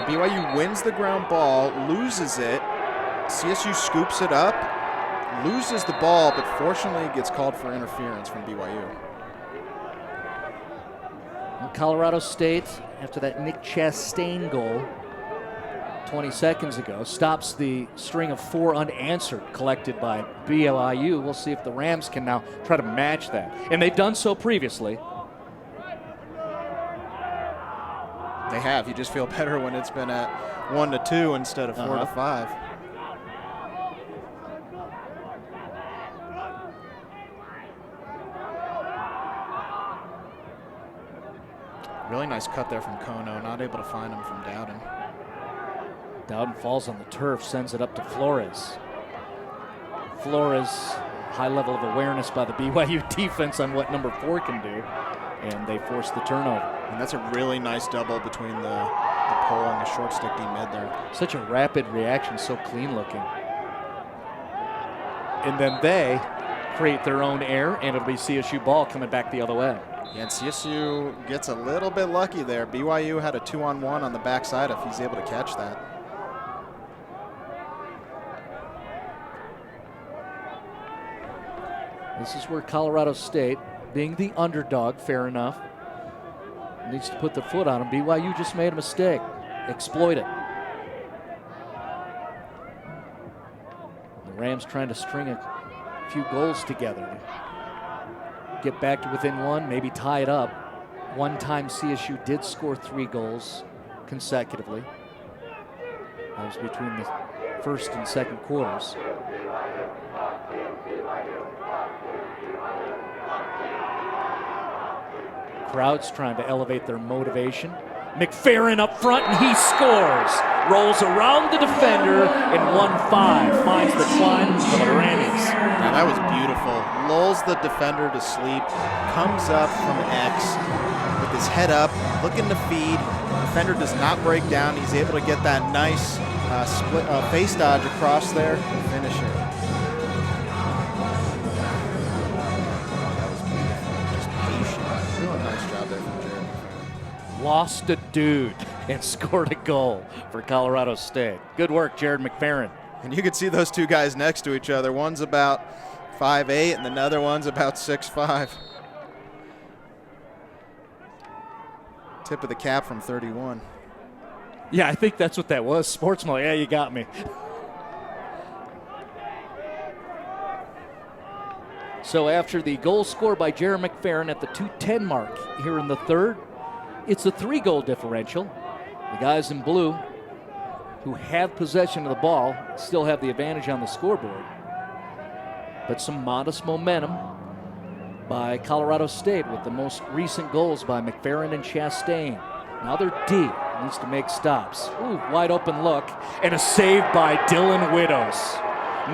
BYU wins the ground ball, loses it. CSU scoops it up, loses the ball, but fortunately gets called for interference from BYU. Colorado State, after that Nick Chastain goal 20 seconds ago, stops the string of 4 unanswered collected by BYU. We'll see if the Rams can now try to match that. And they've done so previously. They have. You just feel better when it's been at 1-2 instead of 4-5. Really nice cut there from Kono. Not able to find him from Dowden. Dowden falls on the turf, sends it up to Flores. Flores, high level of awareness by the BYU defense on what number 4 can do, and they force the turnover. And that's a really nice double between the pole and the short stick D mid there. Such a rapid reaction, so clean looking. And then they create their own error, and it'll be CSU ball coming back the other way. Yeah, and CSU gets a little bit lucky there. BYU had a 2-on-1 on the backside if he's able to catch that. This is where Colorado State, being the underdog, fair enough, needs to put the foot on him. BYU just made a mistake. Exploit it. The Rams trying to string a few goals together. Get back to within 1, maybe tie it up. One time CSU did score 3 goals consecutively. That was between the first and second quarters. Crowd's trying to elevate their motivation. McFerrin up front, and he scores. Rolls around the defender in 1-5. Finds the climb for the Rammies. Now that was beautiful. Lulls the defender to sleep. Comes up from X with his head up, looking to feed. The defender does not break down. He's able to get that nice split face dodge across there and finish it. That was beautiful. Just patient. Real nice job there from Jared. Lost a dude and scored a goal for Colorado State. Good work, Jared McFerrin. And you can see those two guys next to each other. One's about 5'8", and another one's about 6'5". Tip of the cap from 31. Yeah, I think that's what that was. Sportsman, yeah, you got me. So after the goal scored by Jared McFerrin at the 2:10 mark here in the third, it's a 3-goal differential. The guys in blue who have possession of the ball still have the advantage on the scoreboard. But some modest momentum by Colorado State with the most recent goals by McFerrin and Chastain. Now they're deep. Needs to make stops. Ooh, wide open look. And a save by Dylan Widows.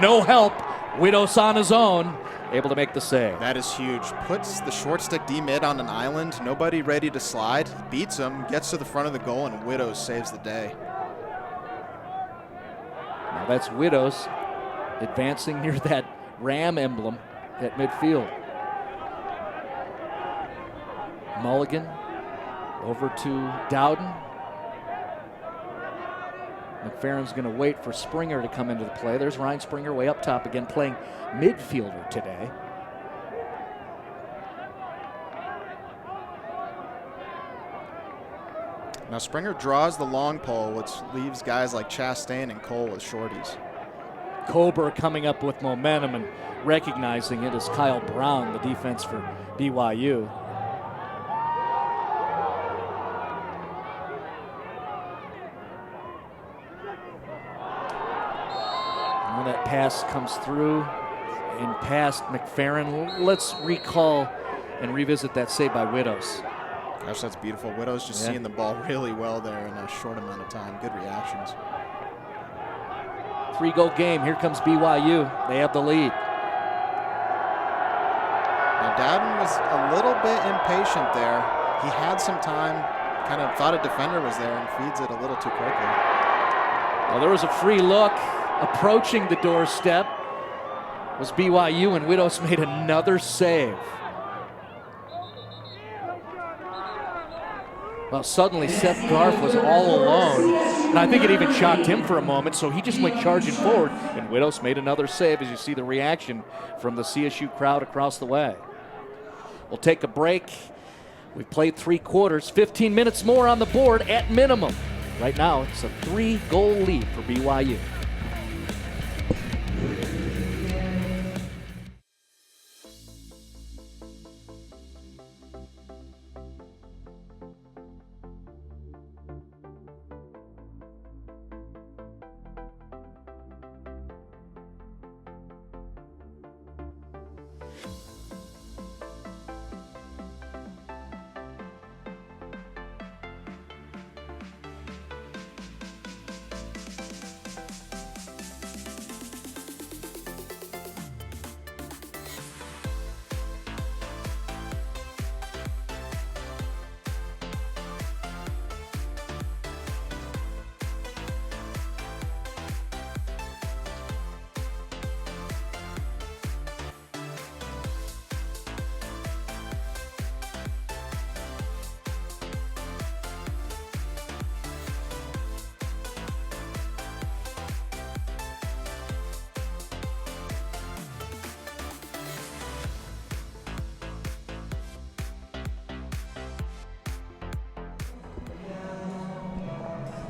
No help. Widows on his own. Able to make the save. That is huge. Puts the short stick D-mid on an island. Nobody ready to slide. Beats him. Gets to the front of the goal, and Widows saves the day. Now that's Widows advancing near that Ram emblem at midfield. Mulligan over to Dowden. McFerrin's going to wait for Springer to come into the play. There's Ryan Springer way up top again, playing midfielder today. Now Springer draws the long pole, which leaves guys like Chastain and Cole with shorties. Kober coming up with momentum and recognizing it as Kyle Brown, the defense for BYU. When that pass comes through and past McFerrin, let's recall and revisit that save by Widows. Gosh, that's beautiful. Widows just seeing the ball really well there in a short amount of time. Good reactions. 3-goal game. Here comes BYU. They have the lead. Now Dowden was a little bit impatient there. He had some time, kind of thought a defender was there and feeds it a little too quickly. Well, there was a free look approaching the doorstep. Was BYU, and Widows made another save. Well, suddenly Seth Garf was all alone, and I think it even shocked him for a moment, so he just went charging forward, and Widows made another save, as you see the reaction from the CSU crowd across the way. We'll take a break. We've played 3 quarters, 15 minutes more on the board at minimum. Right now, it's a 3-goal lead for BYU.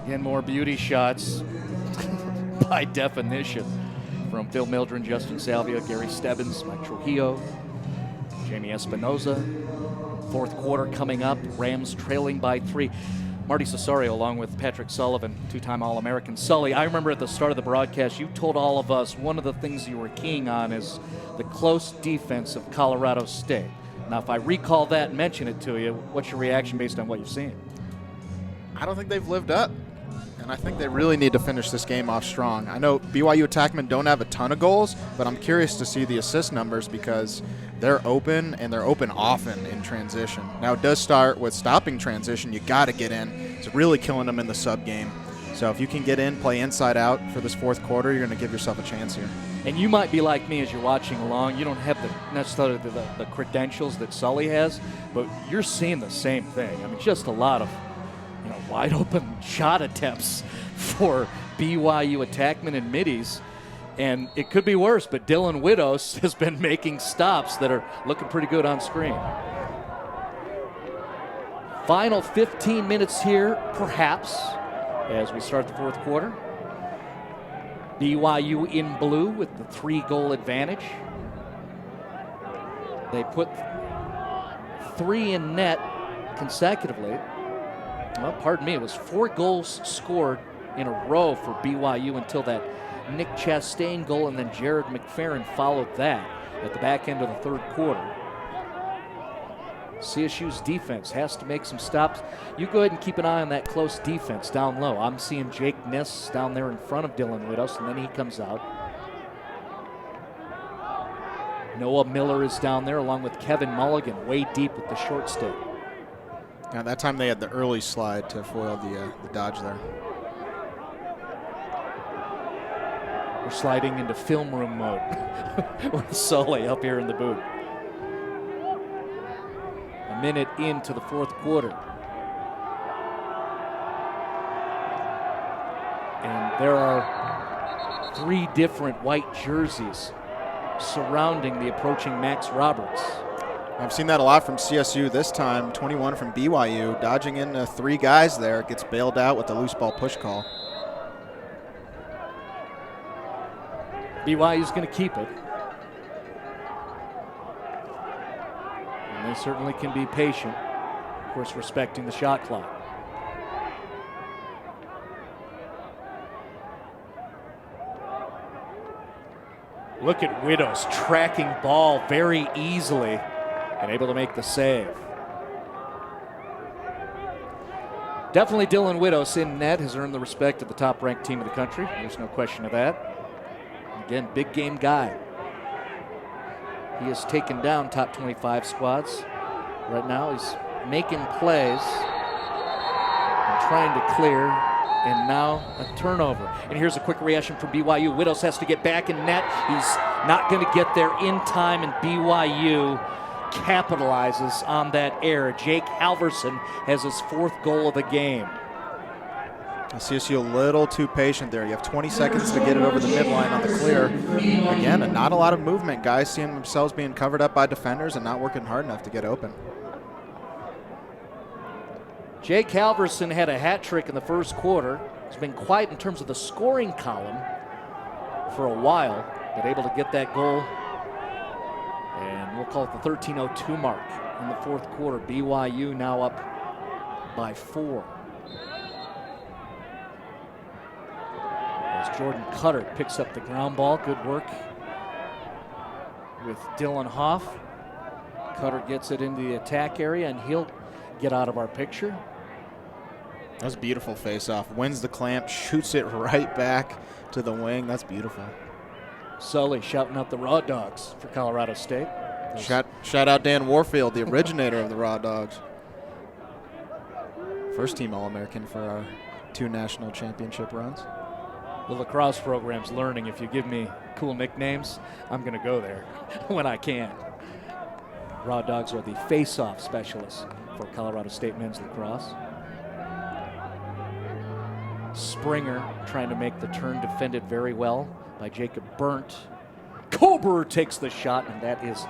Again, more beauty shots by definition from Phil Mildren, Justin Salvia, Gary Stebbins, Mike Trujillo, Jamie Espinoza. 4th quarter coming up. Rams trailing by 3. Marty Cesario along with Patrick Sullivan, 2-time All-American. Sully, I remember at the start of the broadcast, you told all of us one of the things you were keying on is the close defense of Colorado State. Now, if I recall that and mention it to you, what's your reaction based on what you've seen? I don't think they've lived up. And I think they really need to finish this game off strong. I know BYU attackmen don't have a ton of goals, but I'm curious to see the assist numbers because they're open, and they're open often in transition. Now, it does start with stopping transition. You got to get in. It's really killing them in the sub game. So if you can get in, play inside out for this fourth quarter, you're going to give yourself a chance here. And you might be like me as you're watching along. You don't have necessarily the credentials that Sully has, but you're seeing the same thing. I mean, just a lot of wide open shot attempts for BYU attackmen and middies. And it could be worse, but Dylan Widows has been making stops that are looking pretty good on screen. Final 15 minutes here, perhaps, as we start the fourth quarter. BYU in blue with the 3-goal advantage. They put 3 in net consecutively. Well, pardon me, it was 4 goals scored in a row for BYU until that Nick Chastain goal, and then Jared McFerrin followed that at the back end of the third quarter. CSU's defense has to make some stops. You go ahead and keep an eye on that close defense down low. I'm seeing Jake Ness down there in front of Dylan Widows, and then he comes out. Noah Miller is down there along with Kevin Mulligan way deep with the short stick. Yeah, that time they had the early slide to foil the dodge there. We're sliding into film room mode with Sully up here in the booth. A minute into the fourth quarter. And there are 3 different white jerseys surrounding the approaching Max Roberts. I've seen that a lot from CSU this time. 21 from BYU, dodging into 3 guys there. Gets bailed out with the loose ball push call. BYU's going to keep it. And they certainly can be patient, of course, respecting the shot clock. Look at Widows tracking ball very easily and able to make the save. Definitely Dylan Widows in net has earned the respect of the top-ranked team of the country. There's no question of that. Again, big game guy. He has taken down top 25 squads. Right now he's making plays and trying to clear, and now a turnover. And here's a quick reaction from BYU. Widows has to get back in net. He's not going to get there in time, and BYU capitalizes on that error. Jake Halverson has his 4th goal of the game. CSU a little too patient there. You have 20 seconds to get it over the midline on the clear. Again, not a lot of movement. Guys seeing themselves being covered up by defenders and not working hard enough to get open. Jake Halverson had a hat trick in the first quarter. He's been quiet in terms of the scoring column for a while, but able to get that goal. And we'll call it the 13:02 mark in the fourth quarter. BYU now up by 4. As Jordan Cutter picks up the ground ball. Good work with Dylan Hoff. Cutter gets it into the attack area, and he'll get out of our picture. That was a beautiful face-off. Wins the clamp, shoots it right back to the wing. That's beautiful. Sully shouting out the Raw Dogs for Colorado State. Shout out Dan Warfield, the originator of the Raw Dogs. First team All-American for our 2 national championship runs. The lacrosse program's learning if you give me cool nicknames, I'm going to go there when I can. Raw Dogs are the face-off specialists for Colorado State men's lacrosse. Springer trying to make the turn, defended very well by Jacob Burnt. Kober takes the shot, and that is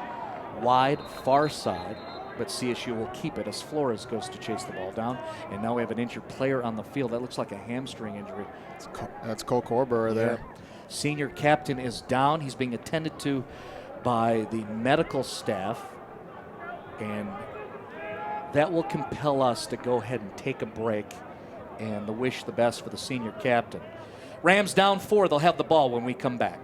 wide, far side, but CSU will keep it as Flores goes to chase the ball down. And now we have an injured player on the field. That looks like a hamstring injury. That's Cole Corber there. Senior captain is down. He's being attended to by the medical staff, and that will compel us to go ahead and take a break and to wish the best for the senior captain. Rams down 4. They'll have the ball when we come back.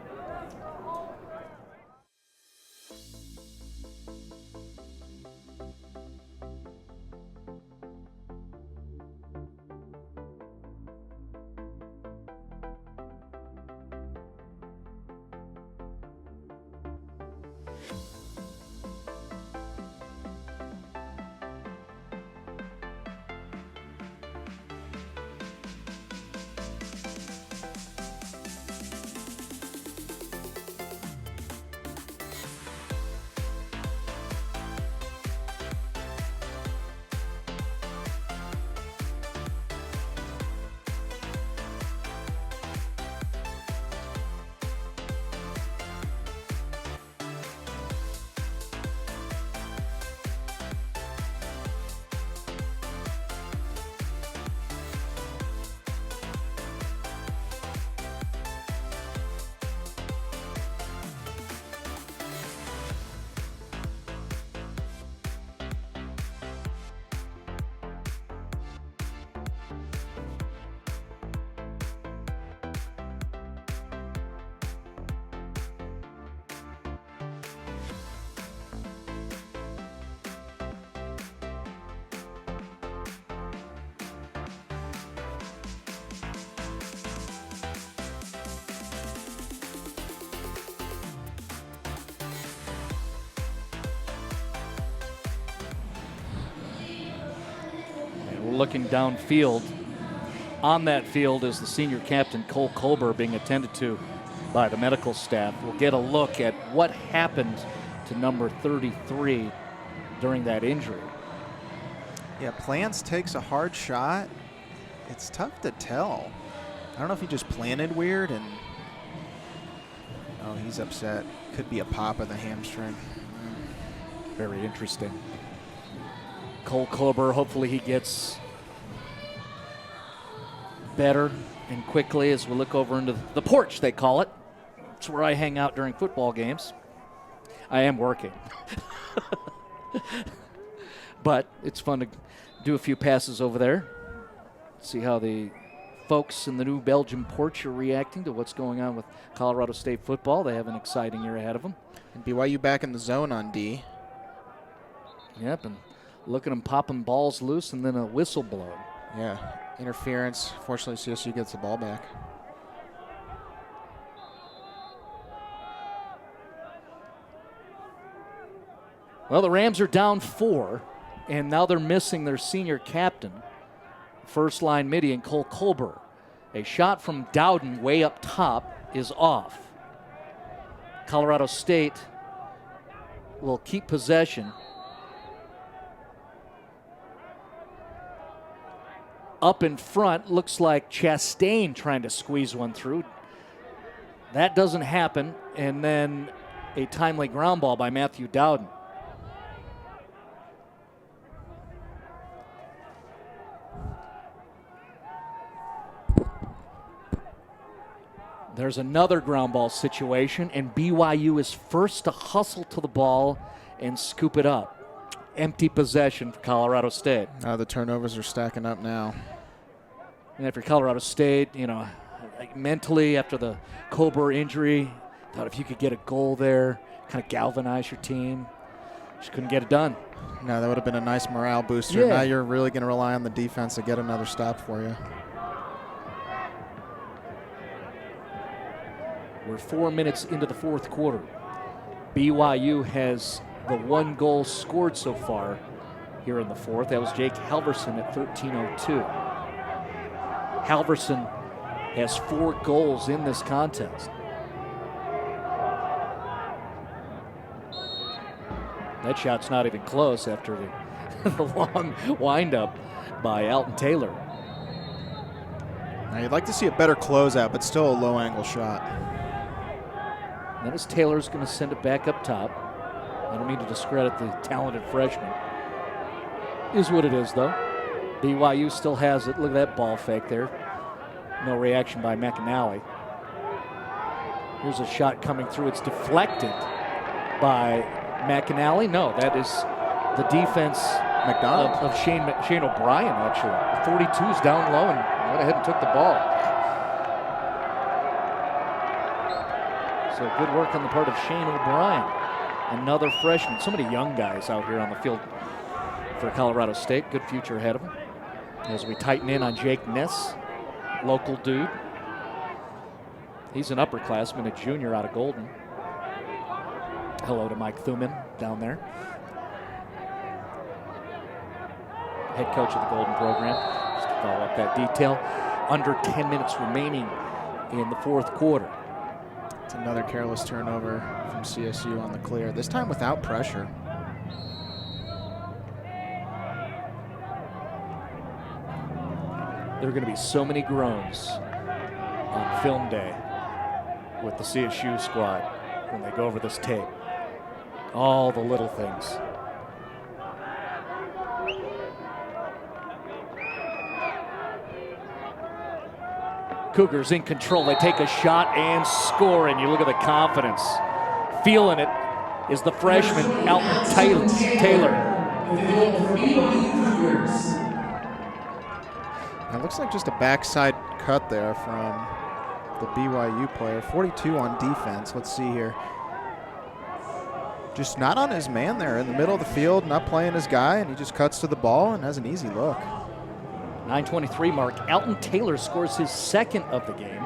looking downfield. On that field is the senior captain, Cole Colber, being attended to by the medical staff. We'll get a look at what happened to number 33 during that injury. Yeah, Plants takes a hard shot. It's tough to tell. I don't know if he just planted weird and... Oh, he's upset. Could be a pop of the hamstring. Very interesting. Cole Colber, hopefully he gets better and quickly as we look over into the porch, they call it. It's where I hang out during football games. I am working. But it's fun to do a few passes over there. See how the folks in the new Belgium porch are reacting to what's going on with Colorado State football. They have an exciting year ahead of them. And BYU back in the zone on D. Yep, and look at them popping balls loose and then a whistle blown. Yeah, interference. Fortunately, CSU gets the ball back. Well, the Rams are down 4, and now they're missing their senior captain, first-line midi, and Cole Colber. A shot from Dowden way up top is off. Colorado State will keep possession. Up in front, looks like Chastain trying to squeeze one through. That doesn't happen, and then a timely ground ball by Matthew Dowden. There's another ground ball situation, and BYU is first to hustle to the ball and scoop it up. Empty possession for Colorado State. The turnovers are stacking up now. And after Colorado State, mentally after the Colber injury, thought if you could get a goal there, kind of galvanize your team. Just couldn't get it done. No, that would have been a nice morale booster. Yeah. Now you're really going to rely on the defense to get another stop for you. We're 4 minutes into the fourth quarter. BYU has the one goal scored so far here in the fourth. That was Jake Halverson at 13:02. Halverson has 4 goals in this contest. That shot's not even close after the long windup by Alton Taylor. Now you'd like to see a better closeout, but still a low angle shot. Then as Taylor's going to send it back up top. I don't mean to discredit the talented freshman. Is what it is, though. BYU still has it. Look at that ball fake there. No reaction by McAnally. Here's a shot coming through. It's deflected by McAnally. No, that is the defense of Shane O'Brien, actually. The 42's down low and went ahead and took the ball. So good work on the part of Shane O'Brien. Another freshman. So many young guys out here on the field for Colorado State. Good future ahead of them. As we tighten in on Jake Ness, local dude. He's an upperclassman, a junior out of Golden. Hello to Mike Thuman down there. Head coach of the Golden program. Just to follow up that detail. Under 10 minutes remaining in the fourth quarter. It's another careless turnover from CSU on the clear, this time without pressure. There are going to be so many groans on film day with the CSU squad when they go over this tape. All the little things. Cougars in control. They take a shot and score, and you look at the confidence. Feeling it is the freshman, Alton Taylor. It looks like just a backside cut there from the BYU player. 42 on defense. Let's see here. Just not on his man there in the middle of the field, not playing his guy, and he just cuts to the ball and has an easy look. 9:23 mark. Alton Taylor scores his second of the game.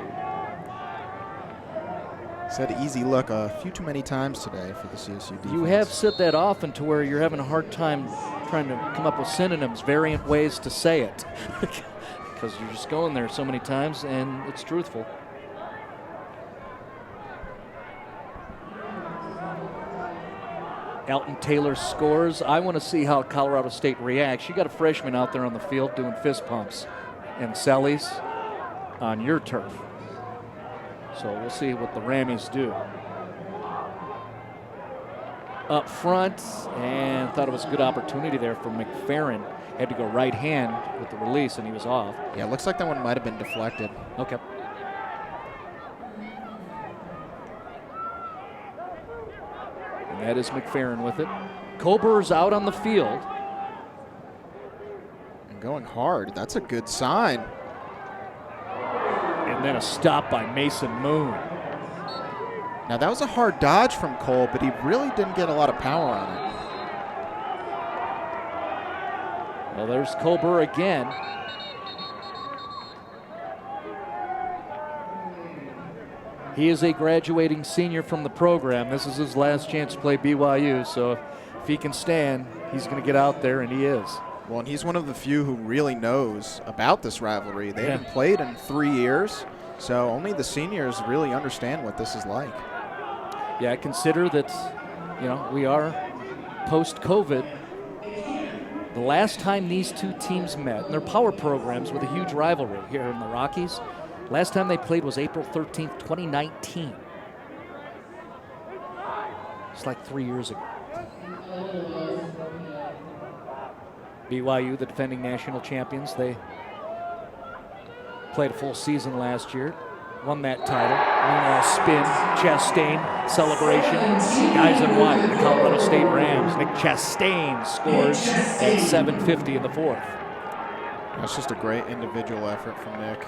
Said easy look a few too many times today for the CSU defense. You have said that often to where you're having a hard time trying to come up with synonyms, variant ways to say it. Because you're just going there so many times, and it's truthful. Alton Taylor scores. I want to see how Colorado State reacts. You got a freshman out there on the field doing fist pumps and sellies on your turf. So we'll see what the Rammies do. Up front, and thought it was a good opportunity there for McFerrin. Had to go right hand with the release, and he was off. Yeah, it looks like that one might have been deflected. Okay. And that is McFerrin with it. Kober's out on the field. And going hard. That's a good sign. And then a stop by Mason Moon. Now, that was a hard dodge from Cole, but he really didn't get a lot of power on it. Well, there's Kober again. He is a graduating senior from the program. This is his last chance to play BYU, so if he can stand, he's going to get out there, and he is. Well, and he's one of the few who really knows about this rivalry. They haven't played in 3 years, so only the seniors really understand what this is like. Yeah, consider that, we are post-COVID. The last time these two teams met, and their power programs with a huge rivalry here in the Rockies, last time they played was April 13th, 2019. It's like 3 years ago. BYU, the defending national champions, they played a full season last year, won that title. Meanwhile, spin, Chastain, celebration. Guys in white, the Colorado State Rams. Nick Chastain scores at 7:50 in the fourth. That's just a great individual effort from Nick.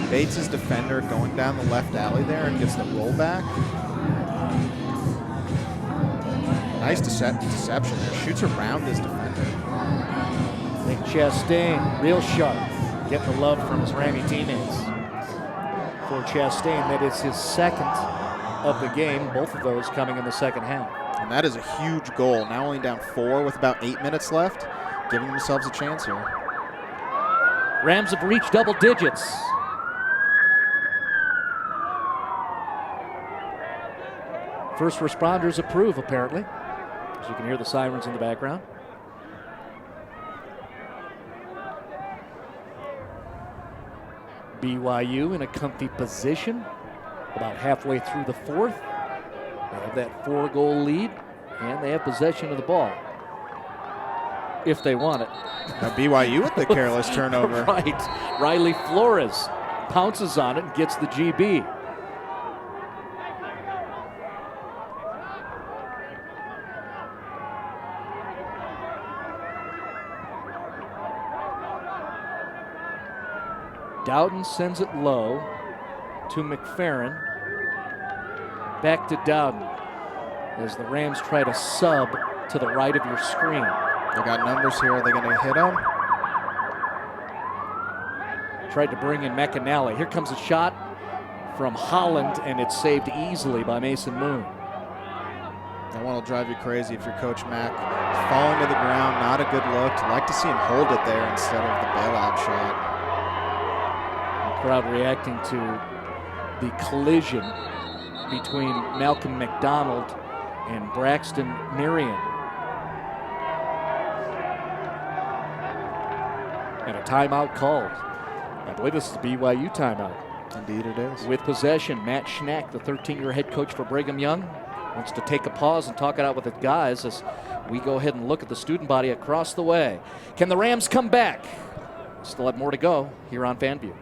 Bates' is defender going down the left alley there and gets the rollback. Nice deception there. Shoots around his defender. Nick Chastain, real sharp, getting the love from his Rammy teammates. For Chastain, that is his second of the game, both of those coming in the second half. And that is a huge goal. Now only down 4 with about 8 minutes left, giving themselves a chance here. Rams have reached double digits. First responders approve, apparently. As you can hear the sirens in the background. BYU in a comfy position, about halfway through the fourth. They have that 4-goal lead, and they have possession of the ball, if they want it. Now BYU with the careless turnover. Right. Riley Flores pounces on it and gets the GB. Dowden sends it low to McFerrin. Back to Dowden as the Rams try to sub to the right of your screen. They got numbers here. Are they going to hit them? Tried to bring in McAnally. Here comes a shot from Holland, and it's saved easily by Mason Moon. That one will drive you crazy if you're Coach Mack. Falling to the ground, not a good look. I'd like to see him hold it there instead of the bailout shot. Crowd reacting to the collision between Malcolm McDonald and Braxton Marion. And a timeout called. I believe this is a BYU timeout. Indeed it is. With possession, Matt Schnack, the 13-year head coach for Brigham Young, wants to take a pause and talk it out with the guys as we go ahead and look at the student body across the way. Can the Rams come back? Still have more to go here on FanView.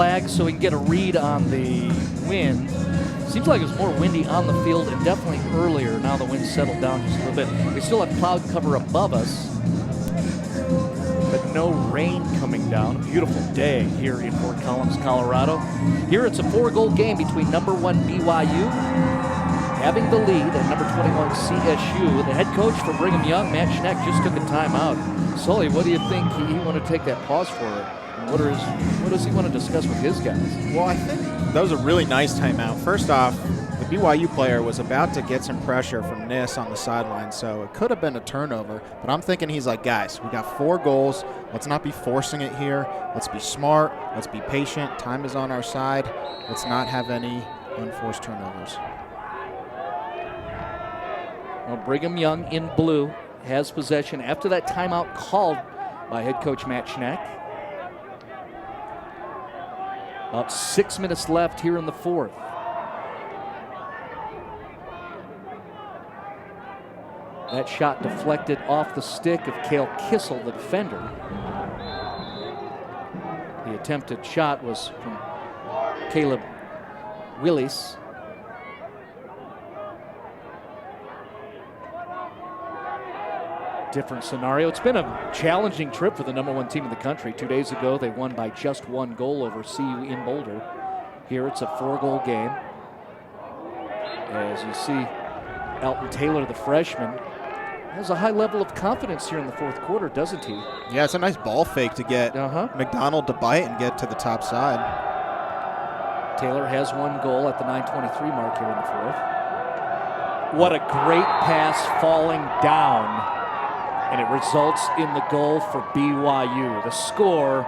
flag so we can get a read on the wind. Seems like it was more windy on the field and definitely earlier. Now the wind settled down just a little bit. We still have cloud cover above us, but no rain coming down. A beautiful day here in Fort Collins, Colorado. Here it's a 4-goal game between number 1 BYU having the lead and number 21 CSU. The head coach for Brigham Young, Matt Schneck, just took a timeout. Sully, what do you think he want to take that pause for? And what does he want to discuss with his guys? Well, I think that was a really nice timeout. First off, the BYU player was about to get some pressure from Nis on the sideline, so it could have been a turnover. But I'm thinking he's like, guys, we got 4 goals. Let's not be forcing it here. Let's be smart. Let's be patient. Time is on our side. Let's not have any unforced turnovers. Well, Brigham Young in blue has possession after that timeout called by head coach Matt Schneck. About 6 minutes left here in the 4th. That shot deflected off the stick of Cale Kissel, the defender. The attempted shot was from Caleb Willis. Different scenario. It's been a challenging trip for the number 1 team in the country. 2 days ago, they won by just 1 goal over CU in Boulder. Here it's a 4-goal game. As you see, Elton Taylor, the freshman, has a high level of confidence here in the 4th quarter, doesn't he? Yeah, it's a nice ball fake to get McDonald to bite and get to the top side. Taylor has 1 goal at the 9:23 mark here in the 4th. What a great pass falling down. And it results in the goal for BYU. The score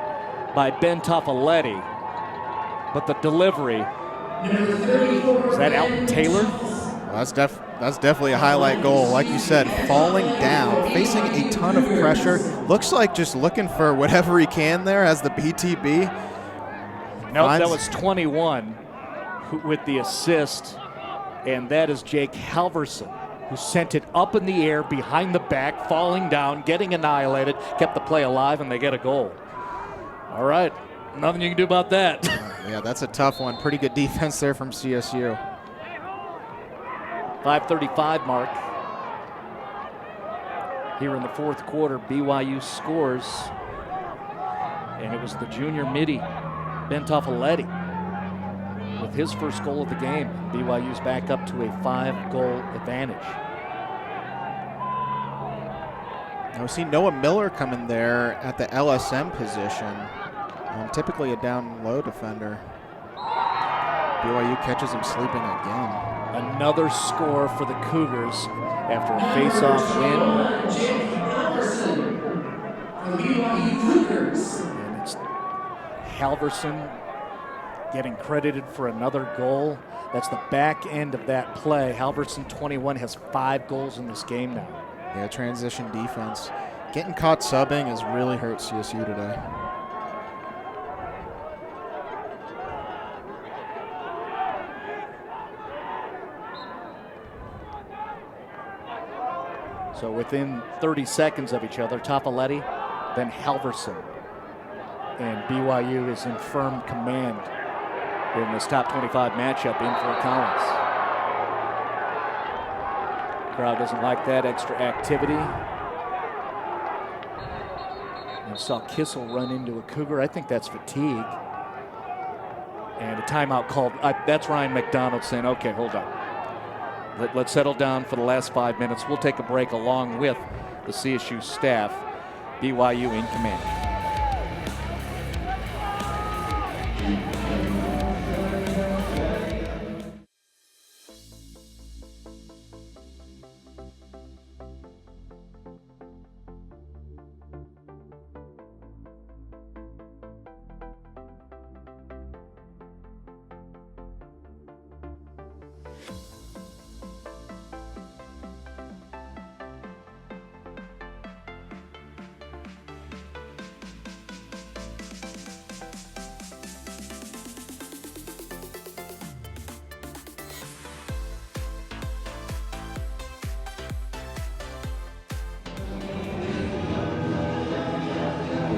by Ben Toffaletti. But the delivery, is that Elton Taylor? Well, that's definitely a highlight goal. Like you said, falling down, facing a ton of pressure. Looks like just looking for whatever he can there as the BTB. No, that was 21 with the assist. And that is Jake Halverson, who sent it up in the air behind the back, falling down, getting annihilated, kept the play alive, and they get a goal. All right, nothing you can do about that. Yeah, that's a tough one. Pretty good defense there from CSU. 5:35 mark. Here in the 4th quarter, BYU scores. And it was the junior midi, Ben Toffaletti, with his first goal of the game. BYU's back up to a 5-goal advantage. Now we see Noah Miller coming there at the LSM position. Typically a down low defender. BYU catches him sleeping again. Another score for the Cougars after a face-off win. And it's Halverson getting credited for another goal. That's the back end of that play. Halverson, 21, has 5 goals in this game now. Yeah, transition defense. Getting caught subbing has really hurt CSU today. So within 30 seconds of each other, Toffaletti, then Halverson. And BYU is in firm command in this top 25 matchup in Fort Collins. Crowd doesn't like that extra activity. You saw Kissel run into a Cougar. I think that's fatigue. And a timeout called. That's Ryan McDonald saying, okay, hold on. Let's settle down for the last 5 minutes. We'll take a break along with the CSU staff. BYU in command.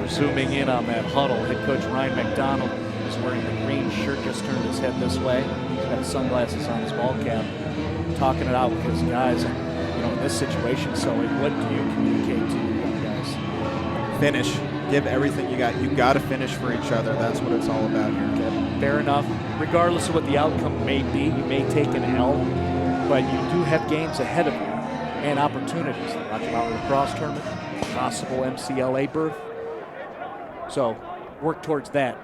Zooming in on that huddle, head coach Ryan McDonald is wearing the green shirt, just turned his head this way. He's got his sunglasses on, his ball cap, talking it out with his guys. And, in this situation, so what do you communicate to your young guys? Finish. Give everything you got. You got to finish for each other. That's what it's all about here. Okay, fair enough. Regardless of what the outcome may be, you may take an L, but you do have games ahead of you and opportunities. Talk about the lacrosse tournament, possible MCLA berth. So work towards that.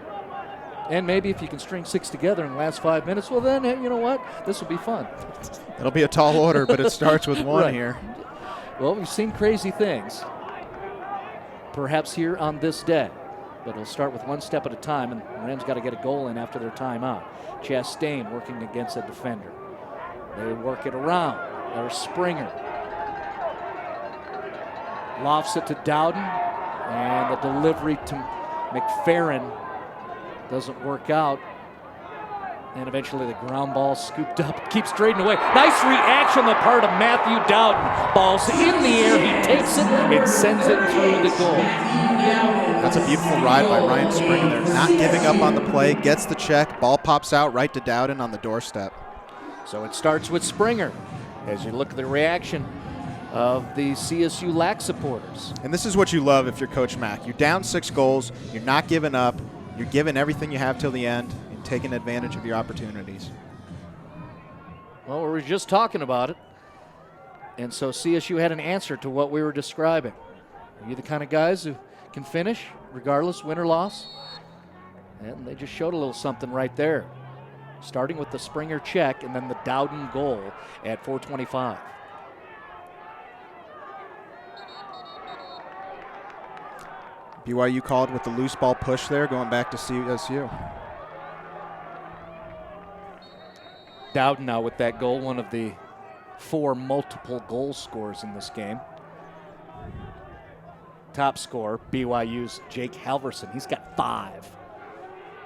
And maybe if you can string 6 together in the last 5 minutes, well then, you know what? This will be fun. It'll be a tall order, but it starts with one right here. Well, we've seen crazy things, perhaps here on this day. But it'll start with one step at a time, and the Rams got to get a goal in after their timeout. Chastain working against a defender. They work it around. There's Springer. Lofts it to Dowden, and the delivery to McFerrin doesn't work out. And eventually the ground ball scooped up, keeps trading away. Nice reaction on the part of Matthew Dowden. Ball's in the air, he takes it and sends it through the goal. That's a beautiful ride by Ryan Springer there. Not giving up on the play, gets the check, ball pops out right to Dowden on the doorstep. So it starts with Springer. As you look at the reaction of the CSU LAC supporters. And this is what you love if you're Coach Mack. You're down 6 goals, you're not giving up, you're giving everything you have till the end, and taking advantage of your opportunities. Well, we were just talking about it. And so CSU had an answer to what we were describing. Are you the kind of guys who can finish, regardless, win or loss? And they just showed a little something right there. Starting with the Springer check and then the Dowden goal at 4:25. BYU called with the loose ball push there, going back to CSU. Dowden now with that goal, one of the 4 multiple goal scorers in this game. Top scorer, BYU's Jake Halverson. He's got 5.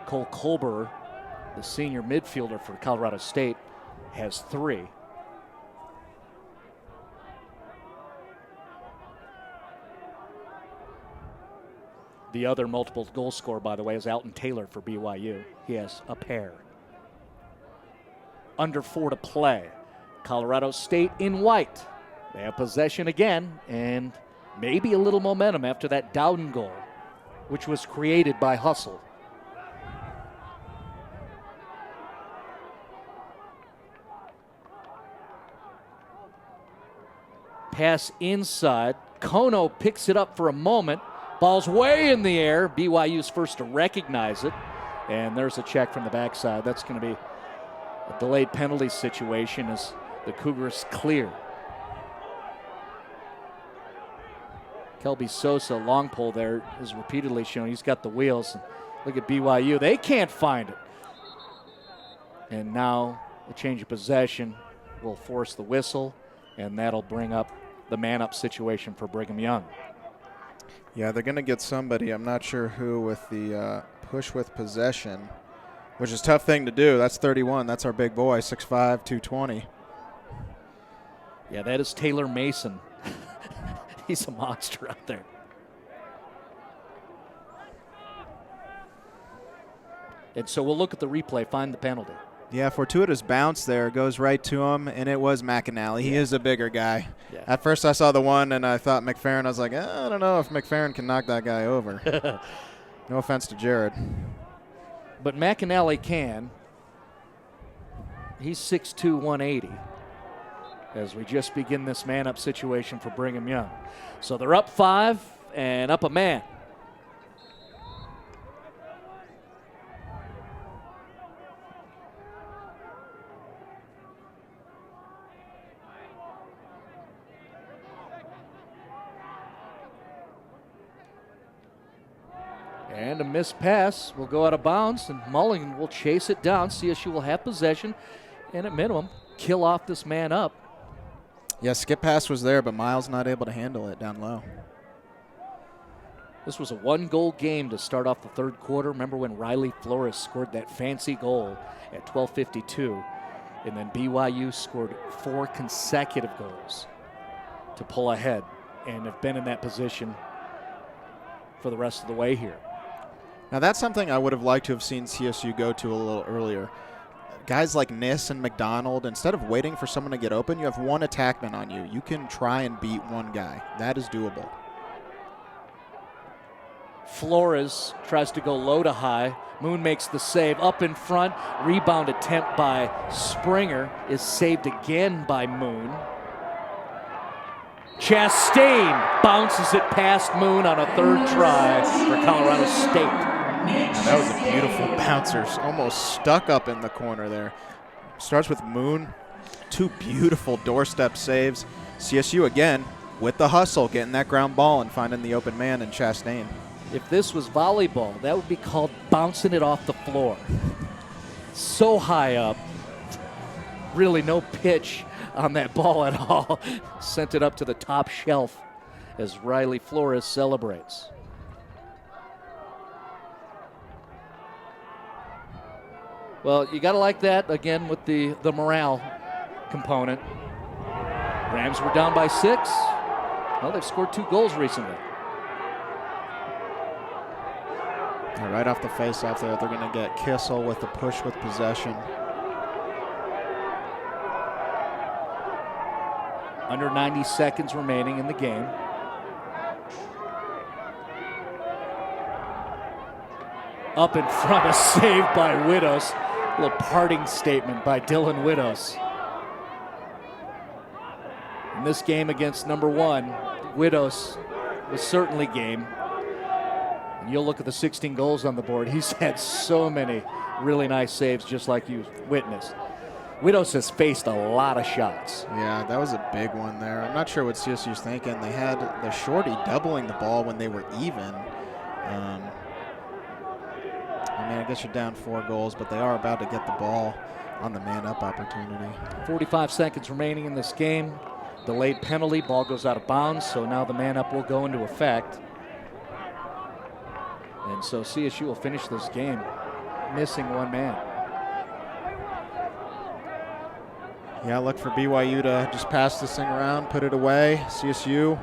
Cole Colber, the senior midfielder for Colorado State, has 3. The other multiple goal scorer, by the way, is Alton Taylor for BYU. He has a pair. Under 4 to play. Colorado State in white. They have possession again and maybe a little momentum after that Dowden goal, which was created by hustle. Pass inside. Kono picks it up for a moment. Ball's way in the air. BYU's first to recognize it. And there's a check from the backside. That's going to be a delayed penalty situation as the Cougars clear. Kelby Sosa, long pole there, is repeatedly shown. He's got the wheels. Look at BYU. They can't find it. And now the change of possession will force the whistle, and that'll bring up the man-up situation for Brigham Young. Yeah, they're going to get somebody, I'm not sure who, with the push with possession, which is a tough thing to do. That's 31. That's our big boy, 6'5", 220. Yeah, that is Taylor Mason. He's a monster out there. And so we'll look at the replay, find the penalty. Yeah, fortuitous bounce there, goes right to him, and it was McAnally. He is a bigger guy. Yeah. At first I saw the one, and I thought McFerrin. I was like, I don't know if McFerrin can knock that guy over. No offense to Jared. But McAnally can. He's 6'2", 180. As we just begin this man-up situation for Brigham Young. So they're up 5 and up a man. And a missed pass will go out of bounds, and Mulligan will chase it down. CSU will have possession, and at minimum, kill off this man up. Yeah, skip pass was there, but Miles not able to handle it down low. This was a 1-goal game to start off the third quarter. Remember when Riley Flores scored that fancy goal at 12:52, and then BYU scored 4 consecutive goals to pull ahead and have been in that position for the rest of the way here. Now that's something I would have liked to have seen CSU go to a little earlier. Guys like Nis and McDonald, instead of waiting for someone to get open, you have one attackman on you. You can try and beat one guy. That is doable. Flores tries to go low to high. Moon makes the save up in front. Rebound attempt by Springer is saved again by Moon. Chastain bounces it past Moon on a third try for Colorado State. That was a beautiful bouncer. Almost stuck up in the corner there. Starts with Moon. 2 beautiful doorstep saves. CSU again with the hustle, getting that ground ball and finding the open man in Chastain. If this was volleyball, that would be called bouncing it off the floor. So high up. Really no pitch on that ball at all. Sent it up to the top shelf as Riley Flores celebrates. Well, you got to like that, again, with the morale component. Rams were down by 6. Well, they've scored 2 goals recently. Right off the face-off there, they're going to get Kissel with the push with possession. Under 90 seconds remaining in the game. Up in front, a save by Widows. A little parting statement by Dylan Widows. In this game against number 1, Widows was certainly game. And you'll look at the 16 goals on the board. He's had so many really nice saves, just like you witnessed. Widows has faced a lot of shots. Yeah, that was a big one there. I'm not sure what CSU's thinking. They had the shorty doubling the ball when they were even. I mean, I guess you're down 4 goals, but they are about to get the ball on the man-up opportunity. 45 seconds remaining in this game. Delayed penalty, ball goes out of bounds, so now the man-up will go into effect. And so CSU will finish this game missing 1 man. Yeah, look for BYU to just pass this thing around, put it away. CSU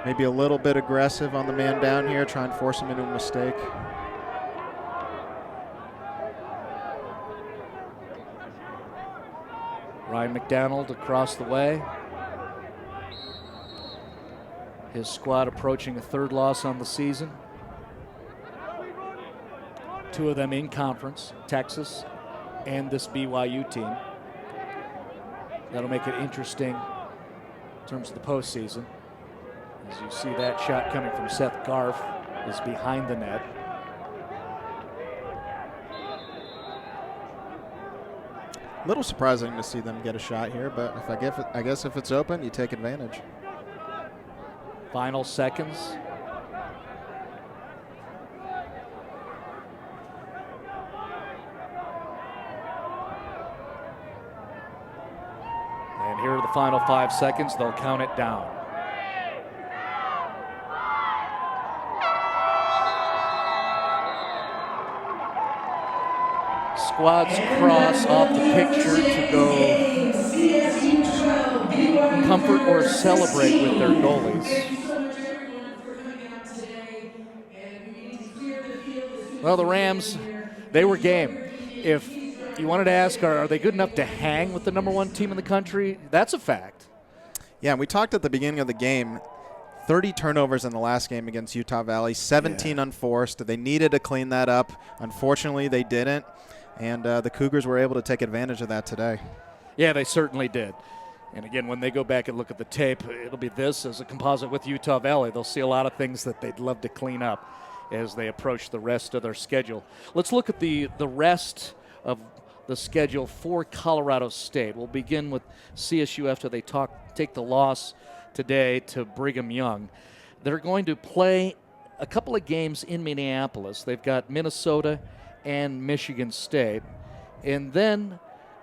maybe a little bit aggressive on the man down here, try and force him into a mistake. Ryan McDonald across the way. His squad approaching a 3rd loss on the season. 2 of them in conference, Texas and this BYU team. That'll make it interesting in terms of the postseason. As you see, that shot coming from Seth Garf is behind the net. A little surprising to see them get a shot here, but I guess if it's open, you take advantage. Final seconds. And here are the final 5 seconds. They'll count it down. Squads cross off the picture to go comfort or celebrate with their goalies. Well, the Rams, they were game. If you wanted to ask, are they good enough to hang with the number 1 team in the country? That's a fact. Yeah, and we talked at the beginning of the game, 30 turnovers in the last game against Utah Valley, 17 unforced. They needed to clean that up. Unfortunately, they didn't. And the Cougars were able to take advantage of that today. Yeah, they certainly did. And again, when they go back and look at the tape, it'll be this as a composite with Utah Valley. They'll see a lot of things that they'd love to clean up as they approach the rest of their schedule. Let's look at the rest of the schedule for Colorado State. We'll begin with CSU after they take the loss today to Brigham Young. They're going to play a couple of games in Minneapolis. They've got Minnesota and Michigan State. And then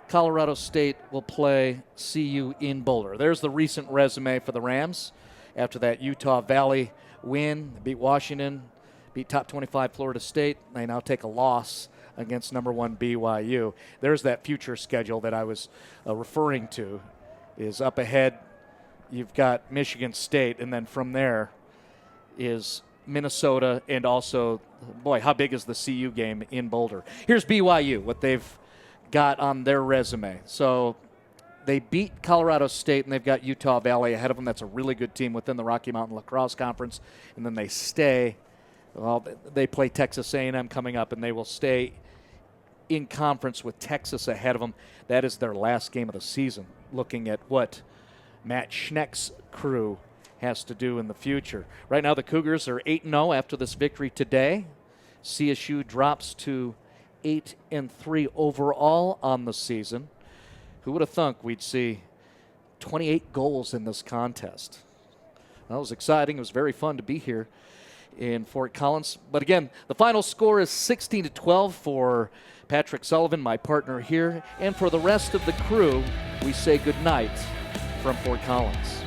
Colorado State will play CU in Boulder. There's the recent resume for the Rams. After that Utah Valley win, they beat Washington, beat top 25 Florida State. They now take a loss against number 1 BYU. There's that future schedule that I was referring to is up ahead. You've got Michigan State, and then from there is Minnesota, and also, boy, how big is the CU game in Boulder? Here's BYU, what they've got on their resume. So they beat Colorado State, and they've got Utah Valley ahead of them. That's a really good team within the Rocky Mountain Lacrosse Conference. And then they stay, well, they play Texas A&M coming up, and they will stay in conference with Texas ahead of them. That is their last game of the season, looking at what Matt Schneck's crew has to do in the future. Right now, the Cougars are 8-0 after this victory today. CSU drops to 8-3 overall on the season. Who would have thunk we'd see 28 goals in this contest? That was exciting. It was very fun to be here in Fort Collins. But again, the final score is 16-12 for Patrick Sullivan, my partner here. And for the rest of the crew, we say good night from Fort Collins.